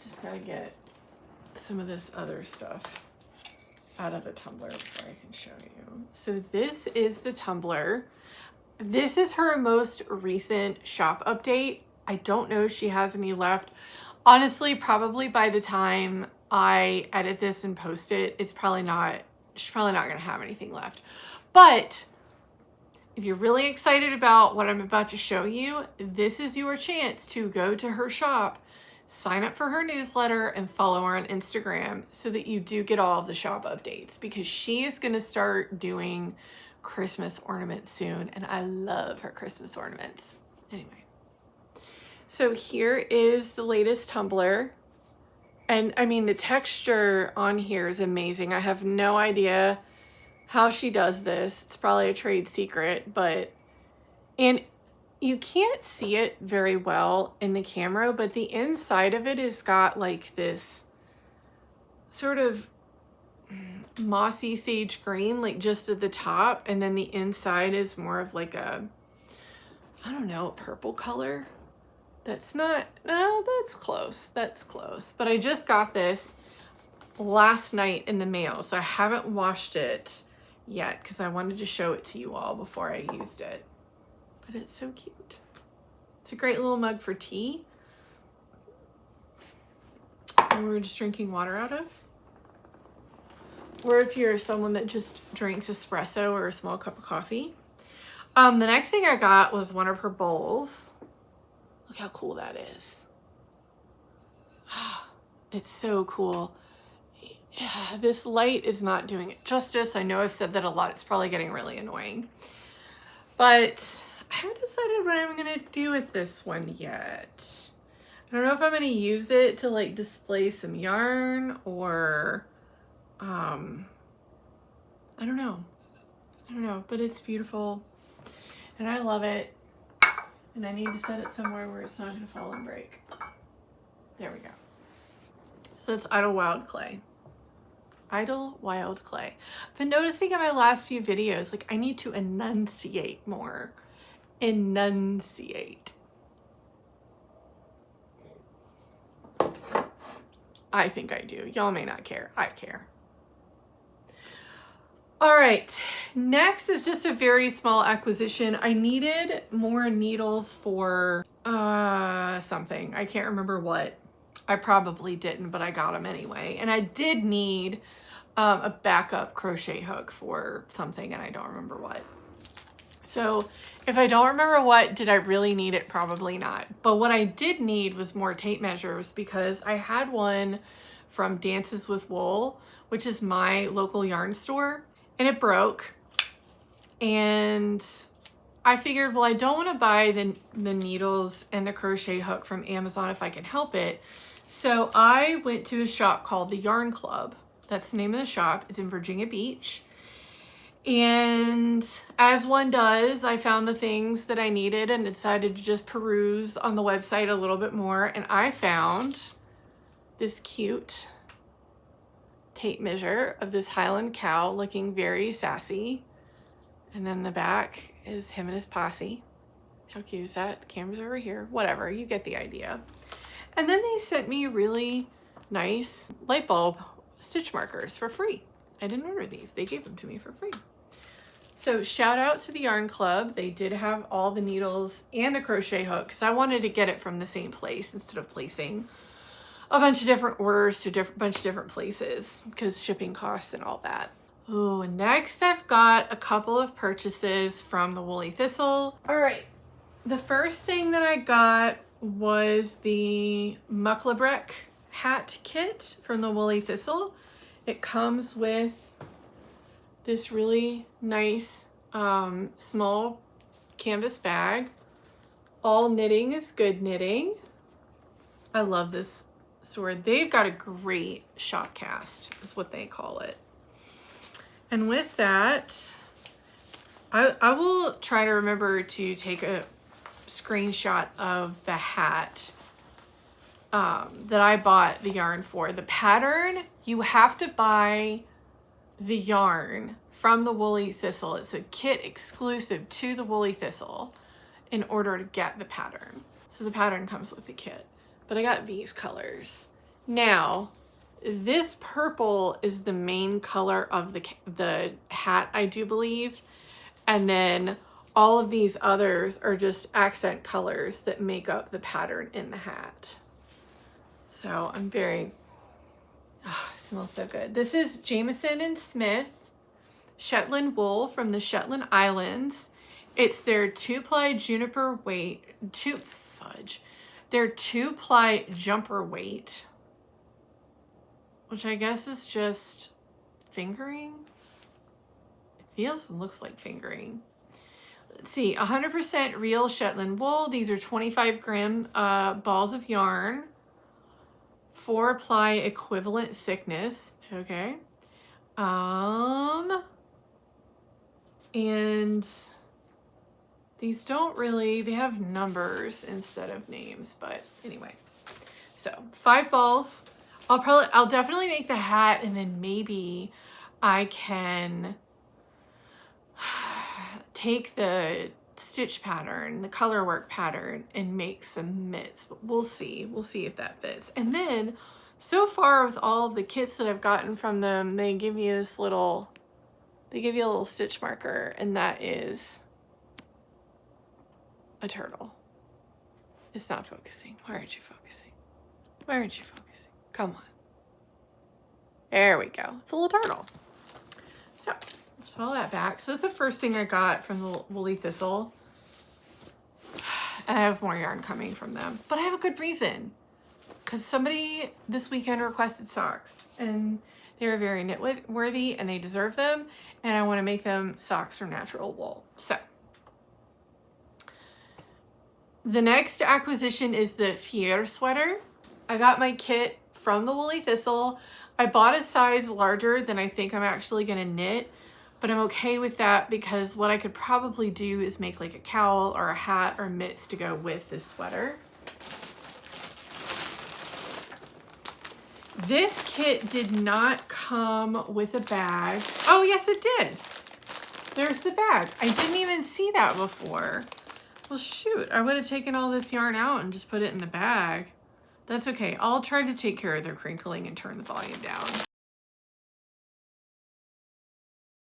Just gotta get some of this other stuff out of the tumbler before I can show you. So this is the tumbler. This is her most recent shop update. I don't know if she has any left. Honestly, probably by the time I edit this and post it, she's probably not gonna have anything left. But if you're really excited about what I'm about to show you, this is your chance to go to her shop, sign up for her newsletter, and follow her on Instagram so that you do get all of the shop updates, because she is gonna start doing Christmas ornaments soon, and I love her Christmas ornaments. Anyway, so here is the latest tumbler. And I mean, the texture on here is amazing. I have no idea how she does this. It's probably a trade secret, and you can't see it very well in the camera, but the inside of it has got like this sort of mossy sage green, like just at the top. And then the inside is more of like a, I don't know, purple color. That's close. That's close. But I just got this last night in the mail, so I haven't washed it yet because I wanted to show it to you all before I used it. But it's so cute. It's a great little mug for tea. And we're just drinking water out of. Or if you're someone that just drinks espresso or a small cup of coffee. The next thing I got was one of her bowls. Look how cool that is. It's so cool. This light is not doing it justice. I know I've said that a lot. It's probably getting really annoying. But I haven't decided what I'm going to do with this one yet. I don't know if I'm going to use it to like display some yarn or I don't know, but it's beautiful and I love it. And I need to set it somewhere where it's not going to fall and break. There we go. So it's Idlewild Clay. Idlewild Clay. I've been noticing in my last few videos, like I need to enunciate more. Enunciate. I think I do. Y'all may not care. I care. All right, next is just a very small acquisition. I needed more needles for something. I can't remember what. I probably didn't, but I got them anyway. And I did need a backup crochet hook for something, and I don't remember what. So if I don't remember what, did I really need it? Probably not. But what I did need was more tape measures, because I had one from Dances with Wool, which is my local yarn store, and it broke. And I figured, well, I don't want to buy the needles and the crochet hook from Amazon if I can help it. So I went to a shop called the Yarn Club. That's the name of the shop. It's in Virginia Beach. And as one does, I found the things that I needed and decided to just peruse on the website a little bit more. And I found this cute tape measure of this Highland cow looking very sassy. And then the back is him and his posse. How cute is that? The camera's over here. Whatever, you get the idea. And then they sent me a really nice light bulb stitch markers for free. I didn't order these. They gave them to me for free. So shout out to the Yarn Club. They did have all the needles and the crochet hook because I wanted to get it from the same place instead of placing a bunch of different orders to bunch of different places because shipping costs and all that. Oh, next I've got a couple of purchases from the Woolly Thistle. All right, the first thing that I got was the Mucklabrek hat kit from the Woolly Thistle. It comes with this really nice small canvas bag. All knitting is good knitting. I love this sword. They've got a great shop cast is what they call it. And with that, I will try to remember to take a screenshot of the hat that I bought the yarn for. The pattern, you have to buy the yarn from the Woolly Thistle. It's a kit exclusive to the Woolly Thistle in order to get the pattern. So the pattern comes with the kit, but I got these colors. Now, this purple is the main color of the hat, I do believe. And then all of these others are just accent colors that make up the pattern in the hat. So I'm very, oh, it smells so good. This is Jamieson and Smith Shetland wool from the Shetland Islands. It's their 2-ply juniper weight, their 2-ply jumper weight, which I guess is just fingering. It feels and looks like fingering. Let's see, 100% real Shetland wool. These are 25 gram balls of yarn, 4-ply equivalent thickness. Okay. And these don't really, they have numbers instead of names, but anyway. So 5 balls. I'll definitely make the hat, and then maybe I can take the stitch pattern, the color work pattern, and make some mitts, but we'll see. We'll see if that fits. And then so far with all of the kits that I've gotten from them, they give you this little, they give you a little stitch marker, and that is a turtle. It's not focusing. Why aren't you focusing? Why aren't you focusing? Come on. There we go. It's a little turtle. So let's put all that back. So that's the first thing I got from the Woolly Thistle. And I have more yarn coming from them. But I have a good reason. Because somebody this weekend requested socks. And they were very knit worthy and they deserve them. And I want to make them socks from natural wool. So the next acquisition is the Fjaere sweater. I got my kit from the Woolly Thistle. I bought a size larger than I think I'm actually going to knit, but I'm okay with that because what I could probably do is make like a cowl or a hat or mitts to go with this sweater. This kit did not come with a bag. Oh, yes, it did. There's the bag. I didn't even see that before. Well, shoot, I would have taken all this yarn out and just put it in the bag. That's okay. I'll try to take care of their crinkling and turn the volume down.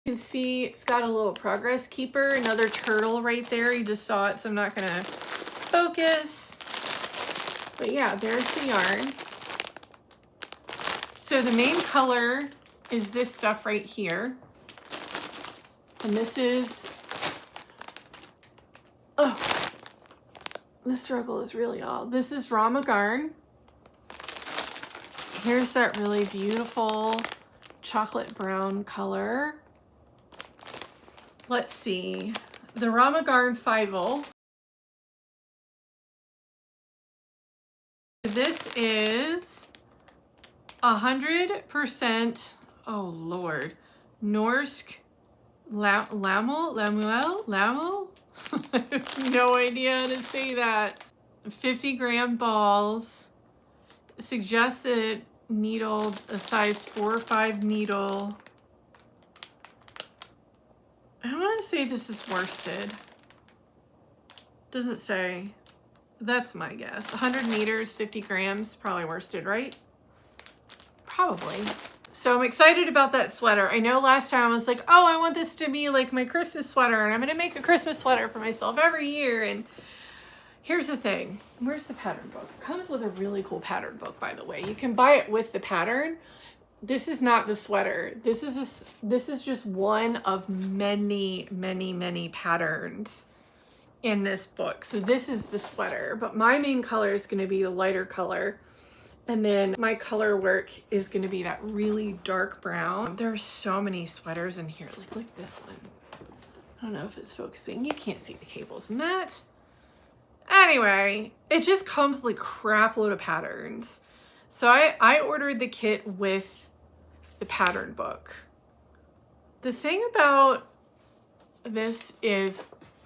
You can see it's got a little progress keeper, another turtle right there. You just saw it, so I'm not gonna focus. But yeah, there's the yarn. So the main color is this stuff right here. And this is, oh, the struggle is really all. This is Rauma yarn. Here's that really beautiful chocolate brown color. Let's see. The Rauma yarn Fivel. This is 100%, oh Lord, Norsk Lamuel? I have no idea how to say that. 50 gram balls. Suggested needle, a size 4 or 5 needle. I want to say this is worsted. Doesn't say. That's my guess. 100 meters, 50 grams, probably worsted, right? Probably. So I'm excited about that sweater. I know last time I was like, oh, I want this to be like my Christmas sweater, and I'm going to make a Christmas sweater for myself every year. And here's the thing. Where's the pattern book? It comes with a really cool pattern book, by the way. You can buy it with the pattern. This is not the sweater. This is just one of many, many, many patterns in this book. So this is the sweater, but my main color is going to be the lighter color. And then my color work is going to be that really dark brown. There's so many sweaters in here. Like, look at this one. I don't know if it's focusing. You can't see the cables in that. Anyway, it just comes like crap load of patterns. So I ordered the kit with the pattern book. The thing about this is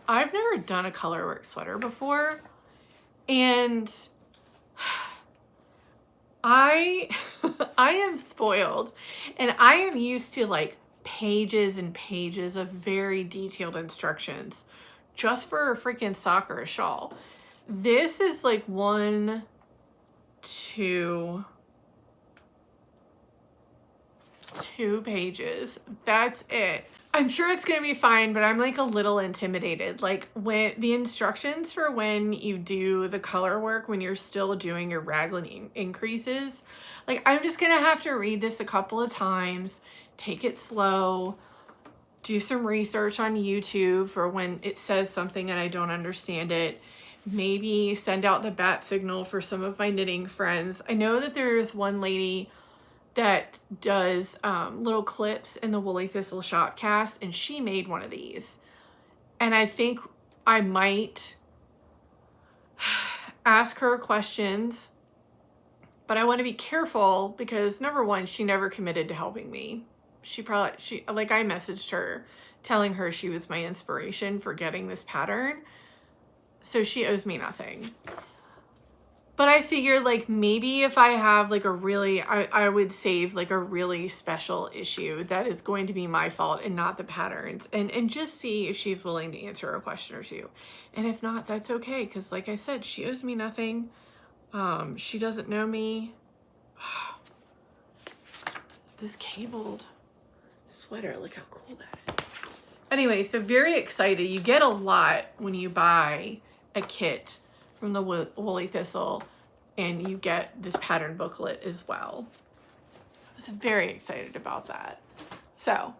I've never done a color work sweater before. And I am spoiled, and I am used to like pages and pages of very detailed instructions just for a freaking sock or a shawl. This is like 1, 2 pages. That's it. I'm sure it's gonna be fine, but I'm like a little intimidated. Like when the instructions for when you do the color work, when you're still doing your raglan increases, like I'm just gonna have to read this a couple of times, take it slow, do some research on YouTube for when it says something and I don't understand it. Maybe send out the bat signal for some of my knitting friends. I know that there's one lady that does little clips in the Woolly Thistle Shopcast, and she made one of these. And I think I might ask her questions, but I want to be careful because number one, she never committed to helping me. I messaged her telling her she was my inspiration for getting this pattern. So she owes me nothing. But I figured like maybe if I have like a really, I would save like a really special issue that is going to be my fault and not the patterns, and just see if she's willing to answer a question or two. And if not, that's okay. Cause like I said, she owes me nothing. She doesn't know me. This cabled sweater, look how cool that is. Anyway, so very excited. You get a lot when you buy a kit from the Woolly Thistle, and you get this pattern booklet as well. I was very excited about that. So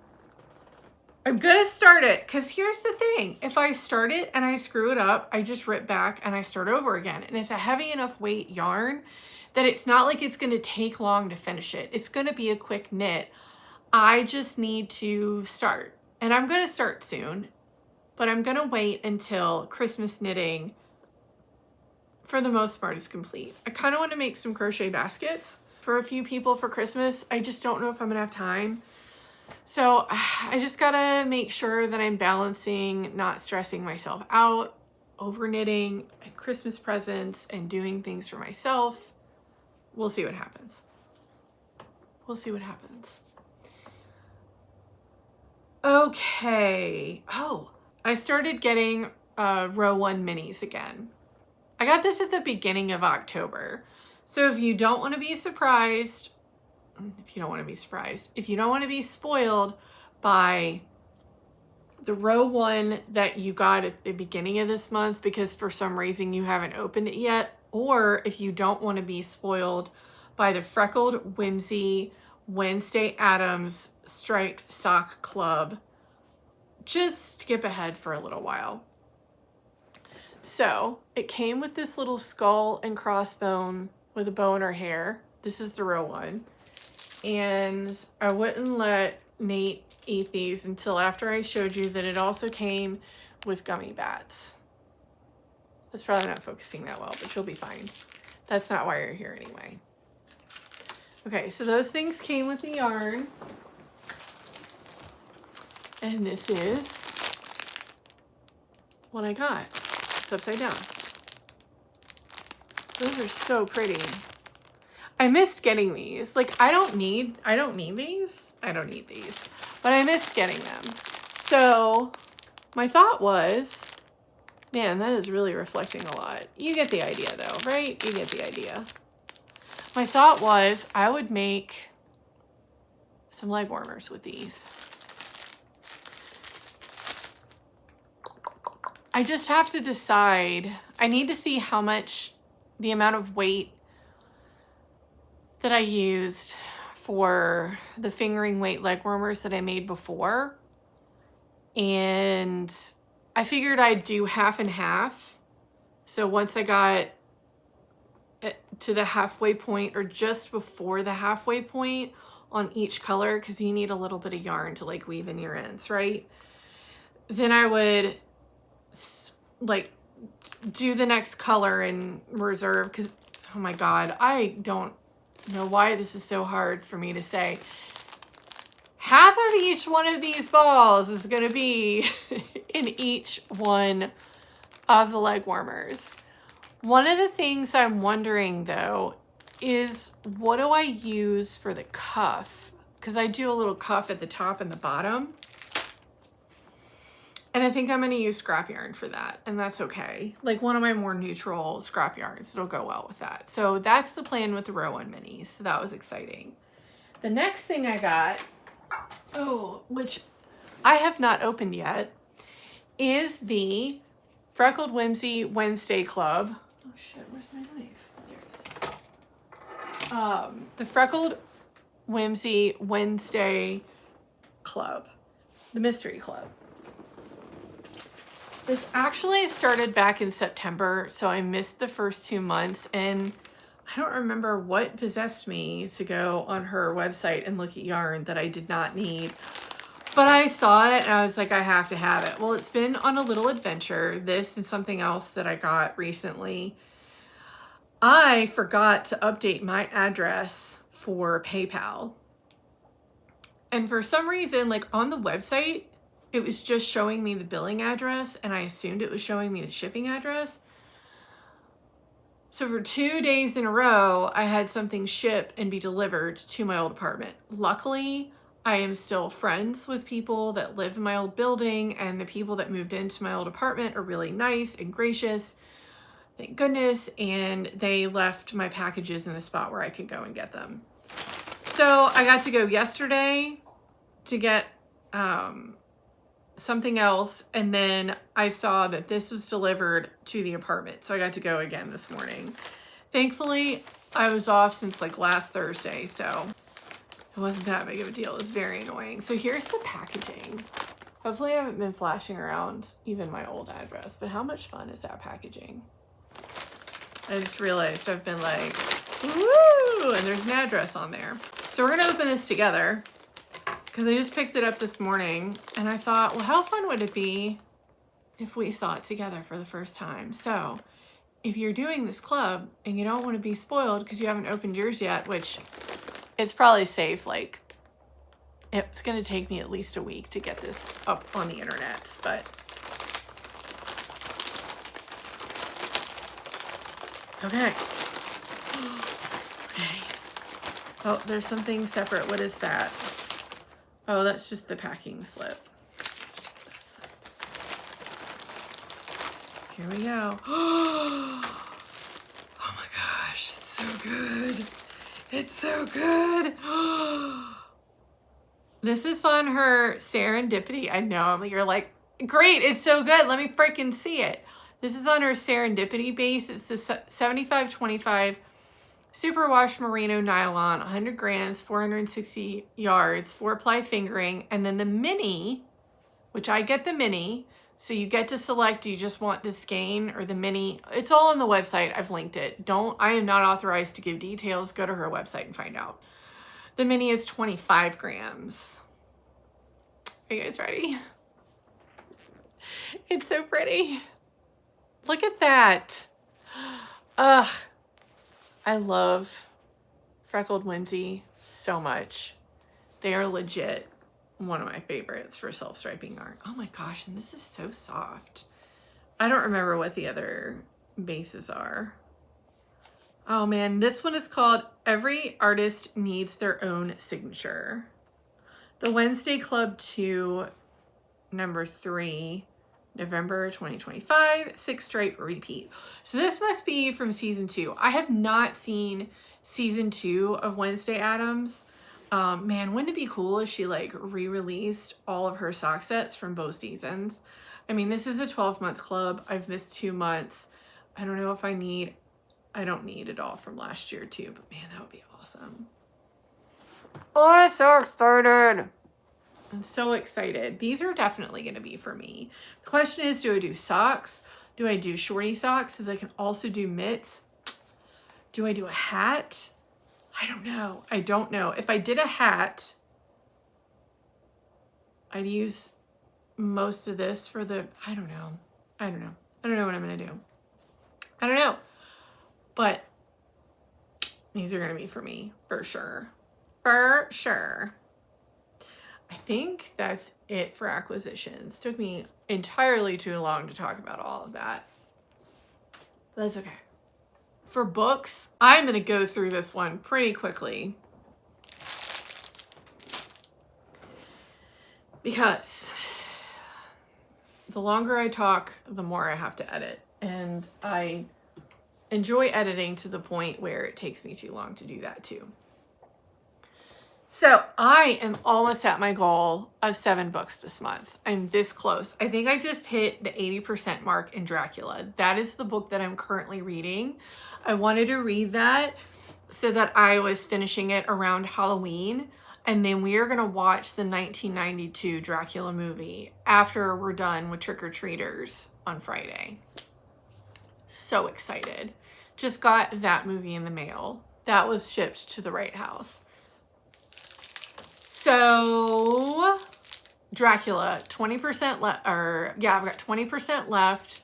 I'm gonna start it, because here's the thing. If I start it and I screw it up, I just rip back and I start over again. And it's a heavy enough weight yarn that it's not like it's gonna take long to finish it. It's gonna be a quick knit. I just need to start. And I'm gonna start soon, but I'm gonna wait until Christmas knitting for the most part is complete. I kind of want to make some crochet baskets for a few people for Christmas. I just don't know if I'm gonna have time. So I just gotta make sure that I'm balancing, not stressing myself out, over knitting and Christmas presents and doing things for myself. We'll see what happens. We'll see what happens. Okay. Oh, I started getting row 1 minis again. I got this at the beginning of October. So if you don't want to be surprised, if you don't want to be spoiled by the row 1 that you got at the beginning of this month because for some reason you haven't opened it yet, or if you don't want to be spoiled by the Freckled Whimsy Wednesday Addams Striped Sock Club, just skip ahead for a little while. So it came with this little skull and crossbone with a bow in her hair. This is the row 1. And I wouldn't let Nate eat these until after I showed you that it also came with gummy bats. That's probably not focusing that well, but you'll be fine. That's not why you're here anyway. Okay, so those things came with the yarn. And this is what I got. It's upside down. Those are so pretty. I missed getting these. Like, I don't need these. I don't need these. But I missed getting them. So my thought was, man, that is really reflecting a lot. You get the idea though, right? You get the idea. My thought was I would make some leg warmers with these. I just have to decide. I need to see how much, the amount of weight that I used for the fingering weight leg warmers that I made before. And I figured I'd do half and half. So once I got to the halfway point, or just before the halfway point on each color, because you need a little bit of yarn to like weave in your ends, right? Then I would like do the next color and reserve, because oh my god, I don't know why this is so hard for me to say. Half of each one of these balls is going to be in each one of the leg warmers. One of the things I'm wondering though is, what do I use for the cuff? Because I do a little cuff at the top and the bottom. And I think I'm going to use scrap yarn for that, and that's okay. Like one of my more neutral scrap yarns, it'll go well with that. So that's the plan with the Row 1 minis. So that was exciting. The next thing I got, which I have not opened yet, is the Freckled Whimsy Wednesday Club. Oh shit, where's my knife? There it is. The Freckled Whimsy Wednesday Club, the Mystery Club. This actually started back in September, so I missed the first 2 months, and I don't remember what possessed me to go on her website and look at yarn that I did not need. But I saw it and I was like, I have to have it. Well, it's been on a little adventure. This and something else that I got recently. I forgot to update my address for PayPal. And for some reason, like on the website, it was just showing me the billing address, and I assumed it was showing me the shipping address. So for 2 days in a row, I had something ship and be delivered to my old apartment. Luckily, I am still friends with people that live in my old building, and the people that moved into my old apartment are really nice and gracious. Thank goodness. And they left my packages in a spot where I could go and get them. So I got to go yesterday to get something else, and then I saw that this was delivered to the apartment, so I got to go again this morning. Thankfully, I was off since like last Thursday, so it wasn't that big of a deal. It was very annoying. So here's the packaging. Hopefully I haven't been flashing around even my old address, but how much fun is that packaging? I just realized I've been like, woo, and there's an address on there. So we're gonna open this together, because I just picked it up this morning, and I thought, well, how fun would it be if we saw it together for the first time? So if you're doing this club and you don't want to be spoiled because you haven't opened yours yet, which it's probably safe, like it's going to take me at least a week to get this up on the internet, but okay. Okay. Oh, there's something separate. What is that? Oh, that's just the packing slip. Here we go. Oh my gosh, it's so good. It's so good. This is on her Serendipity. I know, you're like, great, it's so good. Let me freaking see it. This is on her Serendipity base. It's the 75-25 superwash merino nylon, 100 grams, 460 yards, 4-ply fingering, and then the mini, which I get the mini, so you get to select, do you just want the skein or the mini? It's all on the website. I've linked it. I am not authorized to give details. Go to her website and find out. The mini is 25 grams. Are you guys ready? It's so pretty. Look at that. Ugh. I love Freckled Whimsy so much. They are legit one of my favorites for self-striping yarn. Oh my gosh, and this is so soft. I don't remember what the other bases are. Oh man, this one is called Every Artist Needs Their Own Signature. The Wednesday Club 2, number 3. November 2025, 6 stripe repeat. So this must be from season 2. I have not seen season 2 of Wednesday Addams. Man, wouldn't it be cool if she like re-released all of her sock sets from both seasons? I mean, this is a 12-month club. I've missed 2 months. I don't know if I don't need it all from last year too, but man, that would be awesome. Oh, I'm so excited. I'm so excited. These are definitely going to be for me. The question is, do I do socks? Do I do shorty socks so that I can also do mitts? Do I do a hat? I don't know. I don't know. If I did a hat, I'd use most of this for the, I don't know. I don't know what I'm going to do. I don't know. But these are going to be for me, for sure. For sure. I think that's it for acquisitions. Took me entirely too long to talk about all of that. But that's okay. For books, I'm going to go through this one pretty quickly. Because the longer I talk, the more I have to edit. And I enjoy editing to the point where it takes me too long to do that too. So I am almost at my goal of 7 books this month. I'm this close. I think I just hit the 80% mark in Dracula. That is the book that I'm currently reading. I wanted to read that so that I was finishing it around Halloween. And then we are going to watch the 1992 Dracula movie after we're done with Trick or Treaters on Friday. So excited. Just got that movie in the mail. That was shipped to the right house. So Dracula, 20% left, or yeah, I've got 20% left.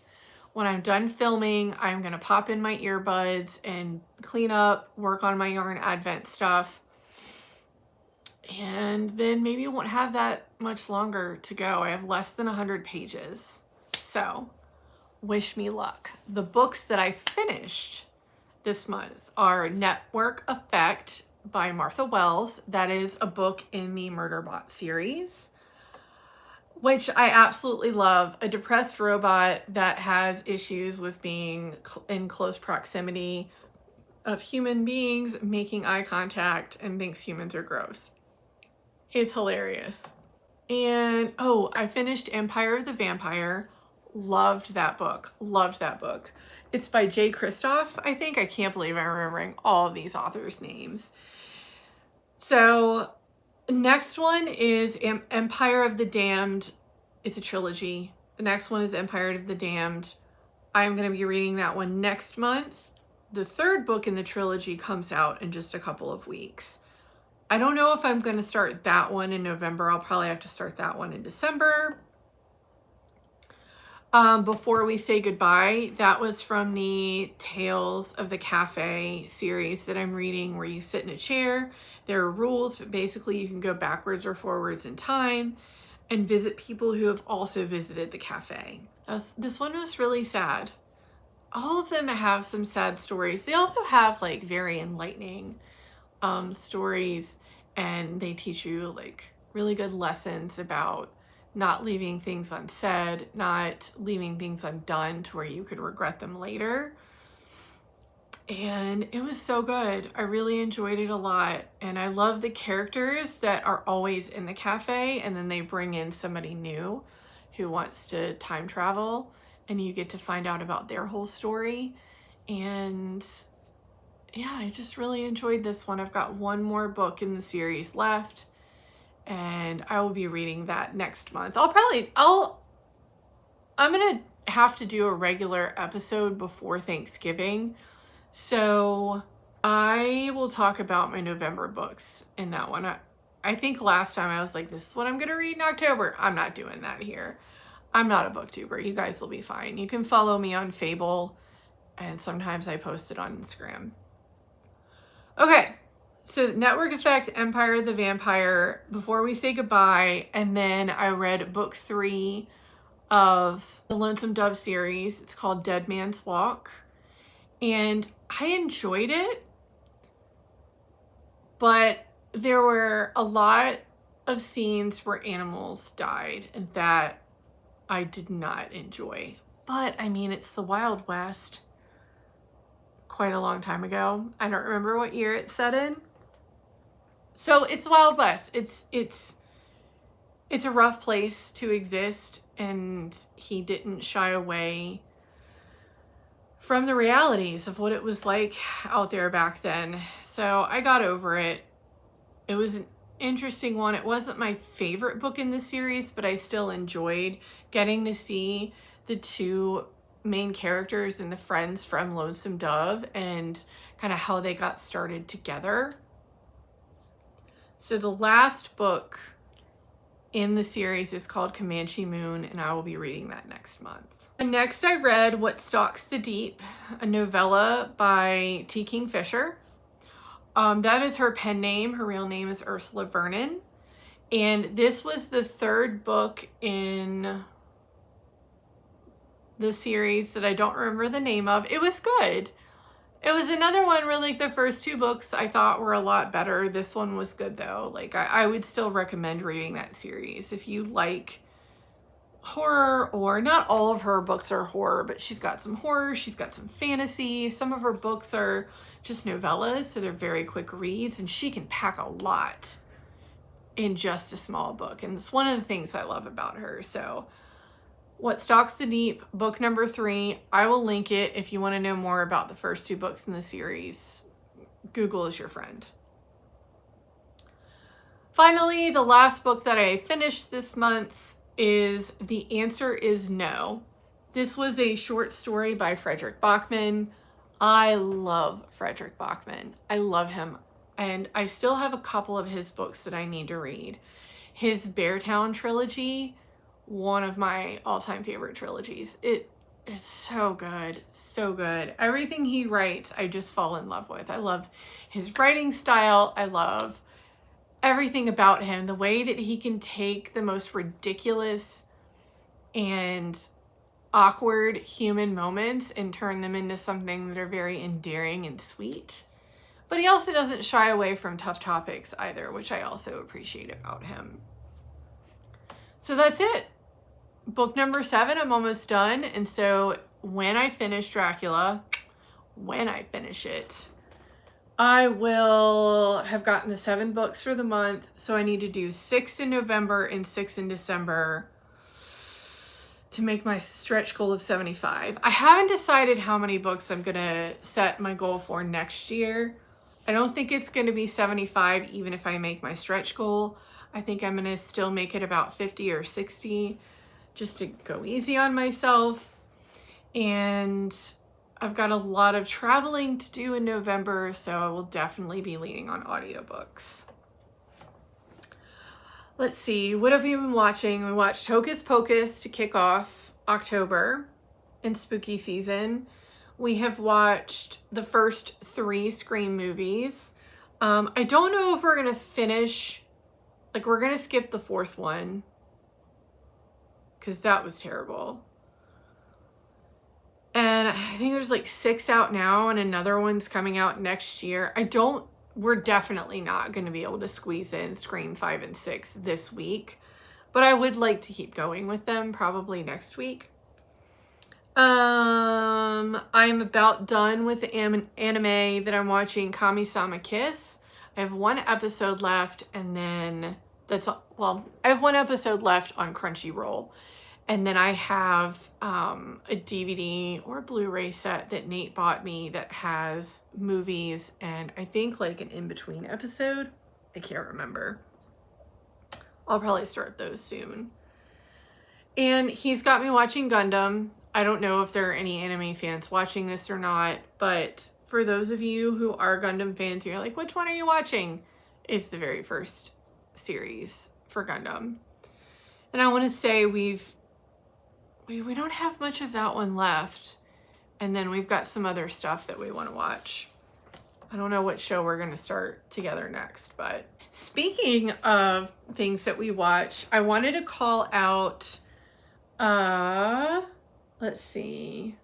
When I'm done filming, I'm going to pop in my earbuds and clean up, work on my yarn advent stuff. And then maybe it won't have that much longer to go. I have less than 100 pages. So wish me luck. The books that I finished this month are Network Effect by Martha Wells. That is a book in the Murderbot series, which I absolutely love. A depressed robot that has issues with being in close proximity of human beings, making eye contact, and thinks humans are gross. It's hilarious. And oh, I finished Empire of the Vampire. Loved that book. Loved that book. It's by Jay Kristoff, I think. I can't believe I'm remembering all of these authors' names. So next one is Empire of the Damned. It's a trilogy. The next one is Empire of the Damned. I'm going to be reading that one next month. The third book in the trilogy comes out in just a couple of weeks. I don't know if I'm going to start that one in November. I'll probably have to start that one in December. Before We Say Goodbye, that was from the Tales of the Cafe series that I'm reading, where you sit in a chair. There are rules, but basically you can go backwards or forwards in time and visit people who have also visited the cafe. This one was really sad. All of them have some sad stories. They also have like very enlightening stories, and they teach you like really good lessons about not leaving things unsaid, not leaving things undone to where you could regret them later. And it was so good. I really enjoyed it a lot. And I love the characters that are always in the cafe, and then they bring in somebody new who wants to time travel, and you get to find out about their whole story. And yeah, I just really enjoyed this one. I've got one more book in the series left, and I will be reading that next month. I'm gonna have to do a regular episode before Thanksgiving, so I will talk about my November books in that one. I think last time I was like, this is what I'm gonna read in October. I'm not doing that here. I'm not a booktuber. You guys will be fine. You can follow me on Fable, and sometimes I post it on Instagram. Okay, so Network Effect, Empire of the Vampire, Before We Say Goodbye, and then I read book 3 of the Lonesome Dove series. It's called Dead Man's Walk, and I enjoyed it, but there were a lot of scenes where animals died, and that I did not enjoy. But I mean, it's the Wild West. Quite a long time ago. I don't remember what year it's set in. So it's the Wild West. It's a rough place to exist, and he didn't shy away from the realities of what it was like out there back then. So I got over it. It was an interesting one. It wasn't my favorite book in the series, but I still enjoyed getting to see the two main characters and the friends from Lonesome Dove and kind of how they got started together. So the last book in the series is called Comanche Moon, and I will be reading that next month. And next I read What Stalks the Deep, a novella by T. Kingfisher. That is her pen name. Her real name is Ursula Vernon. And this was the third book in the series that I don't remember the name of. It was good. It was another one where like the first two books I thought were a lot better. This one was good though. Like I would still recommend reading that series if you like horror, or not all of her books are horror, but she's got some horror, she's got some fantasy. Some of her books are just novellas, so they're very quick reads, and she can pack a lot in just a small book. And it's one of the things I love about her. So What Stalks the Deep, book number 3. I will link it if you want to know more about the first two books in the series. Google is your friend. Finally, the last book that I finished this month is The Answer Is No. This was a short story by Frederick Bachman. I love Frederick Bachman. I love him. And I still have a couple of his books that I need to read. His Beartown trilogy, one of my all-time favorite trilogies. It is so good, so good. Everything he writes, I just fall in love with. I love his writing style. I love everything about him. The way that he can take the most ridiculous and awkward human moments and turn them into something that are very endearing and sweet. But he also doesn't shy away from tough topics either, which I also appreciate about him. So that's it. Book number 7, I'm almost done. And so when I finish Dracula, when I finish it, I will have gotten the 7 books for the month. So I need to do 6 in November and 6 in December to make my stretch goal of 75. I haven't decided how many books I'm going to set my goal for next year. I don't think it's going to be 75 even if I make my stretch goal. I think I'm going to still make it about 50 or 60 just to go easy on myself. And I've got a lot of traveling to do in November, so I will definitely be leaning on audiobooks. Let's see, what have we been watching? We watched Hocus Pocus to kick off October in spooky season. We have watched the first 3 Scream movies. I don't know if we're going to finish, like we're going to skip the 4th one because that was terrible. And I think there's like 6 out now and another one's coming out next year. We're definitely not going to be able to squeeze in Scream 5 and 6 this week, but I would like to keep going with them probably next week. I'm about done with the anime that I'm watching, Kamisama Kiss. I have 1 episode left, and then I have 1 episode left on Crunchyroll. And then I have a DVD or Blu-ray set that Nate bought me that has movies and I think like an in-between episode. I can't remember. I'll probably start those soon. And he's got me watching Gundam. I don't know if there are any anime fans watching this or not, but for those of you who are Gundam fans, you're like, which one are you watching? It's the very first series for Gundam. And I want to say we don't have much of that one left. And then we've got some other stuff that we want to watch. I don't know what show we're going to start together next, but speaking of things that we watch, I wanted to call out, let's see,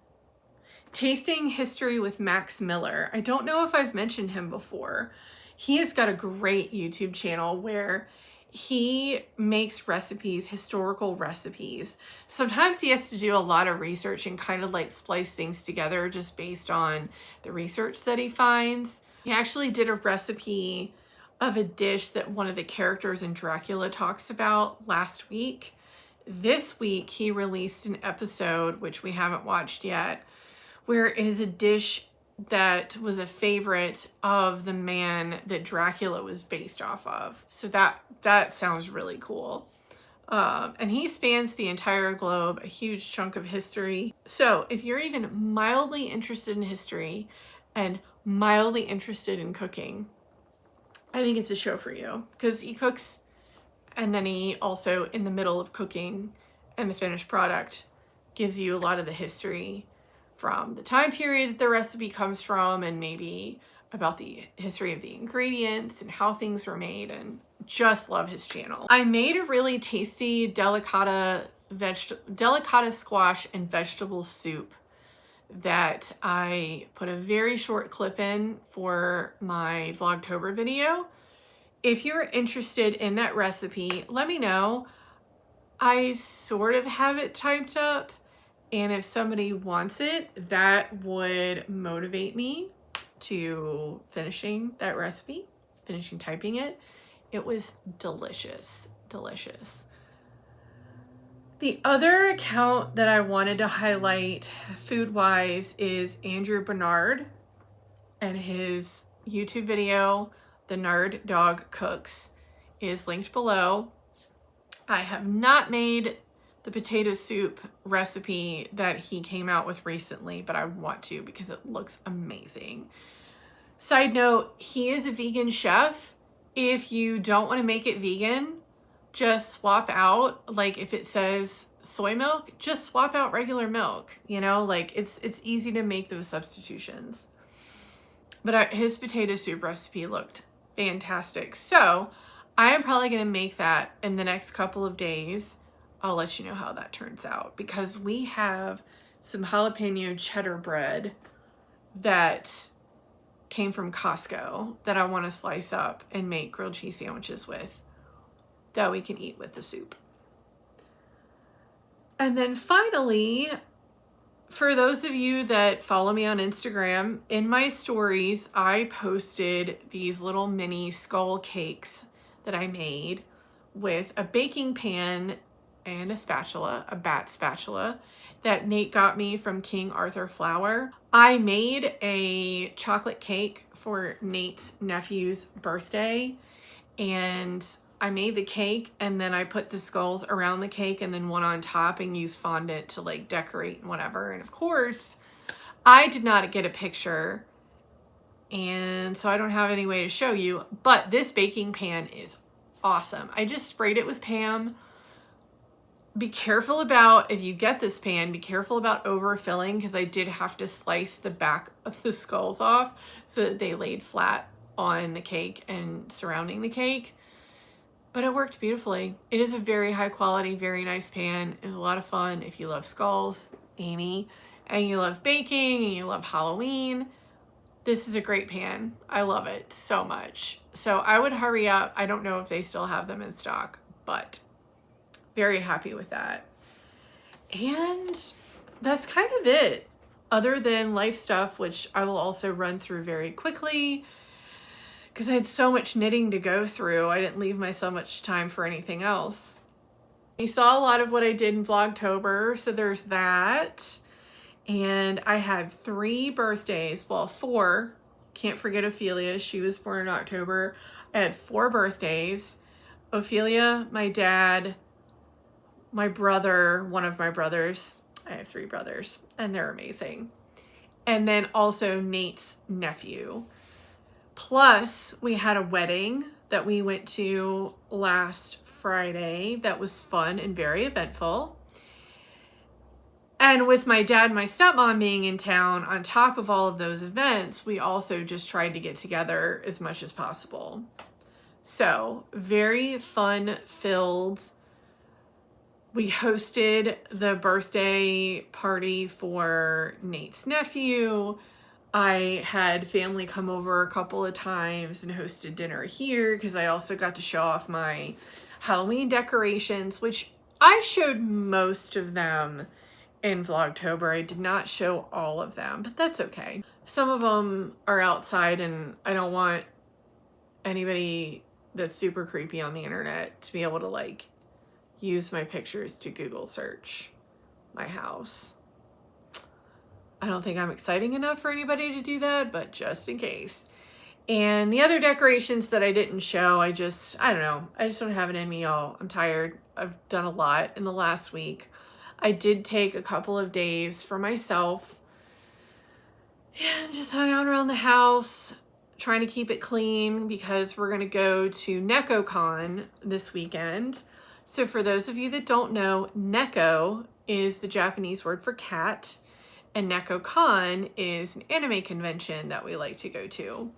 Tasting History with Max Miller. I don't know if I've mentioned him before. He has got a great YouTube channel where he makes recipes, historical recipes. Sometimes he has to do a lot of research and kind of like splice things together just based on the research that he finds. He actually did a recipe of a dish that one of the characters in Dracula talks about last week. This week, he released an episode, which we haven't watched yet, where it is a dish that was a favorite of the man that Dracula was based off of. So that sounds really cool. And he spans the entire globe, a huge chunk of history. So if you're even mildly interested in history and mildly interested in cooking, I think it's a show for you, because he cooks and then he also, in the middle of cooking and the finished product, gives you a lot of the history from the time period that the recipe comes from, and maybe about the history of the ingredients and how things were made, and just love his channel. I made a really tasty delicata squash and vegetable soup that I put a very short clip in for my Vlogtober video. If you're interested in that recipe, let me know. I sort of have it typed up, and if somebody wants it, that would motivate me to finishing that recipe, finishing typing it. It was delicious, delicious. The other account that I wanted to highlight food-wise is Andrew Bernard and his YouTube video, The Nerd Dog Cooks, is linked below. I have not made the potato soup recipe that he came out with recently, but I want to because it looks amazing. Side note, he is a vegan chef. If you don't want to make it vegan, just swap out, like if it says soy milk, just swap out regular milk, you know, like it's easy to make those substitutions. But his potato soup recipe looked fantastic. So I am probably going to make that in the next couple of days. I'll let you know how that turns out, because we have some jalapeno cheddar bread that came from Costco that I want to slice up and make grilled cheese sandwiches with, that we can eat with the soup. And then finally, for those of you that follow me on Instagram, in my stories, I posted these little mini skull cakes that I made with a baking pan and a spatula, a bat spatula, that Nate got me from King Arthur Flour. I made a chocolate cake for Nate's nephew's birthday, and I made the cake, and then I put the skulls around the cake and then one on top and used fondant to like decorate and whatever. And of course, I did not get a picture, and so I don't have any way to show you, but this baking pan is awesome. I just sprayed it with Pam. Be careful about, if you get this pan, be careful about overfilling, because I did have to slice the back of the skulls off so that they laid flat on the cake and surrounding the cake. But it worked beautifully. It is a very high quality, very nice pan. It was a lot of fun if you love skulls, Amy, and you love baking and you love Halloween. This is a great pan. I love it so much. So I would hurry up. I don't know if they still have them in stock, but very happy with that. And that's kind of it, other than life stuff, which I will also run through very quickly because I had so much knitting to go through. I didn't leave myself much time for anything else. You saw a lot of what I did in Vlogtober, so there's that. And I had 3 birthdays, well, 4. Can't forget Ophelia. She was born in October. I had 4 birthdays. Ophelia, my dad, my brother, one of my brothers. I have 3 brothers, and they're amazing. And then also Nate's nephew. Plus, we had a wedding that we went to last Friday that was fun and very eventful. And with my dad and my stepmom being in town, on top of all of those events, we also just tried to get together as much as possible. So, very fun-filled. We hosted the birthday party for Nate's nephew. I had family come over a couple of times and hosted dinner here because I also got to show off my Halloween decorations, which I showed most of them in Vlogtober. I did not show all of them, but that's okay. Some of them are outside and I don't want anybody that's super creepy on the internet to be able to like use my pictures to Google search my house. I don't think I'm exciting enough for anybody to do that, but just in case. And the other decorations that I didn't show, I don't know. I just don't have it in me, y'all. I'm tired. I've done a lot in the last week. I did take a couple of days for myself and just hung out around the house, trying to keep it clean because we're going to go to NekoCon this weekend. So for those of you that don't know, Neko is the Japanese word for cat, and NekoCon is an anime convention that we like to go to.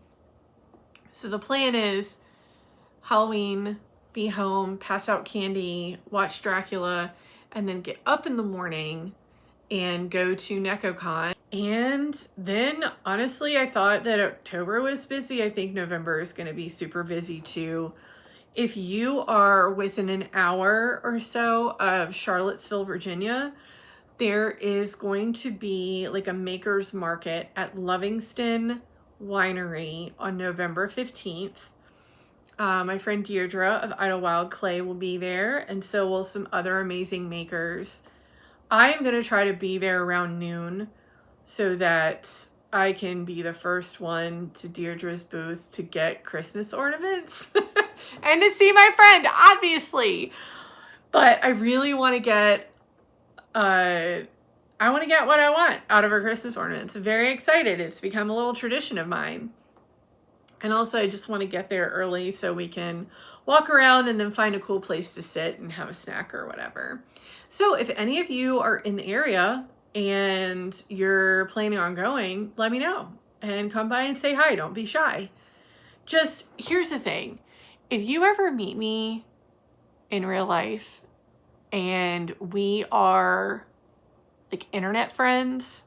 So the plan is Halloween, be home, pass out candy, watch Dracula, and then get up in the morning and go to NekoCon. And then honestly, I thought that October was busy. I think November is going to be super busy too. If you are within an hour or so of Charlottesville, Virginia, there is going to be like a maker's market at Livingston Winery on November 15th. My friend Deirdre of Idlewild Clay will be there, and so will some other amazing makers. I am going to try to be there around noon so that I can be the first one to Deirdre's booth to get Christmas ornaments and to see my friend, obviously. But I really want to get what I want out of her Christmas ornaments. I'm very excited. It's become a little tradition of mine. And also I just want to get there early so we can walk around and then find a cool place to sit and have a snack or whatever. So if any of you are in the area and you're planning on going, let me know and come by and say hi. Don't be shy. Just here's the thing. If you ever meet me in real life and we are like internet friends,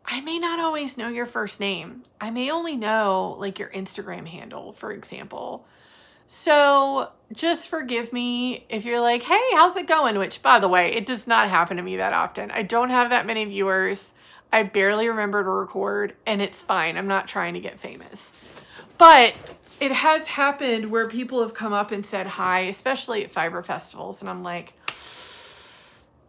I may not always know your first name. I may only know like your Instagram handle, for example. So just forgive me if you're like, hey, how's it going? Which, by the way, it does not happen to me that often. I don't have that many viewers. I barely remember to record, and it's fine. I'm not trying to get famous. But it has happened where people have come up and said hi, especially at fiber festivals. And I'm like,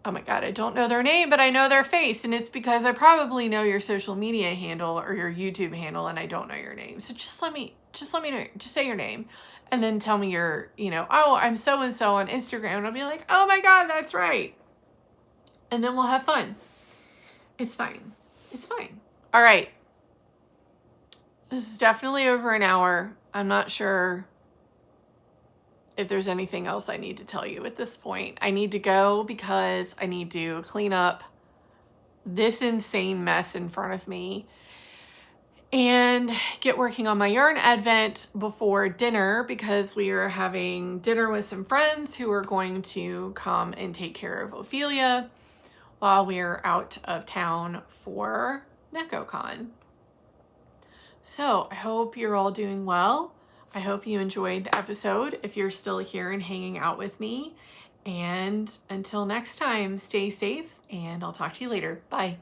oh my God, I don't know their name, but I know their face. And it's because I probably know your social media handle or your YouTube handle, and I don't know your name. So just let me know, just say your name. And then tell me you're, oh, I'm so-and-so on Instagram. And I'll be like, oh my God, that's right. And then we'll have fun. It's fine. It's fine. All right. This is definitely over an hour. I'm not sure if there's anything else I need to tell you at this point. I need to go because I need to clean up this insane mess in front of me and get working on my yarn advent before dinner because we are having dinner with some friends who are going to come and take care of Ophelia while we're out of town for NekoCon. So I hope you're all doing well. I hope you enjoyed the episode if you're still here and hanging out with me. And until next time, stay safe and I'll talk to you later. Bye.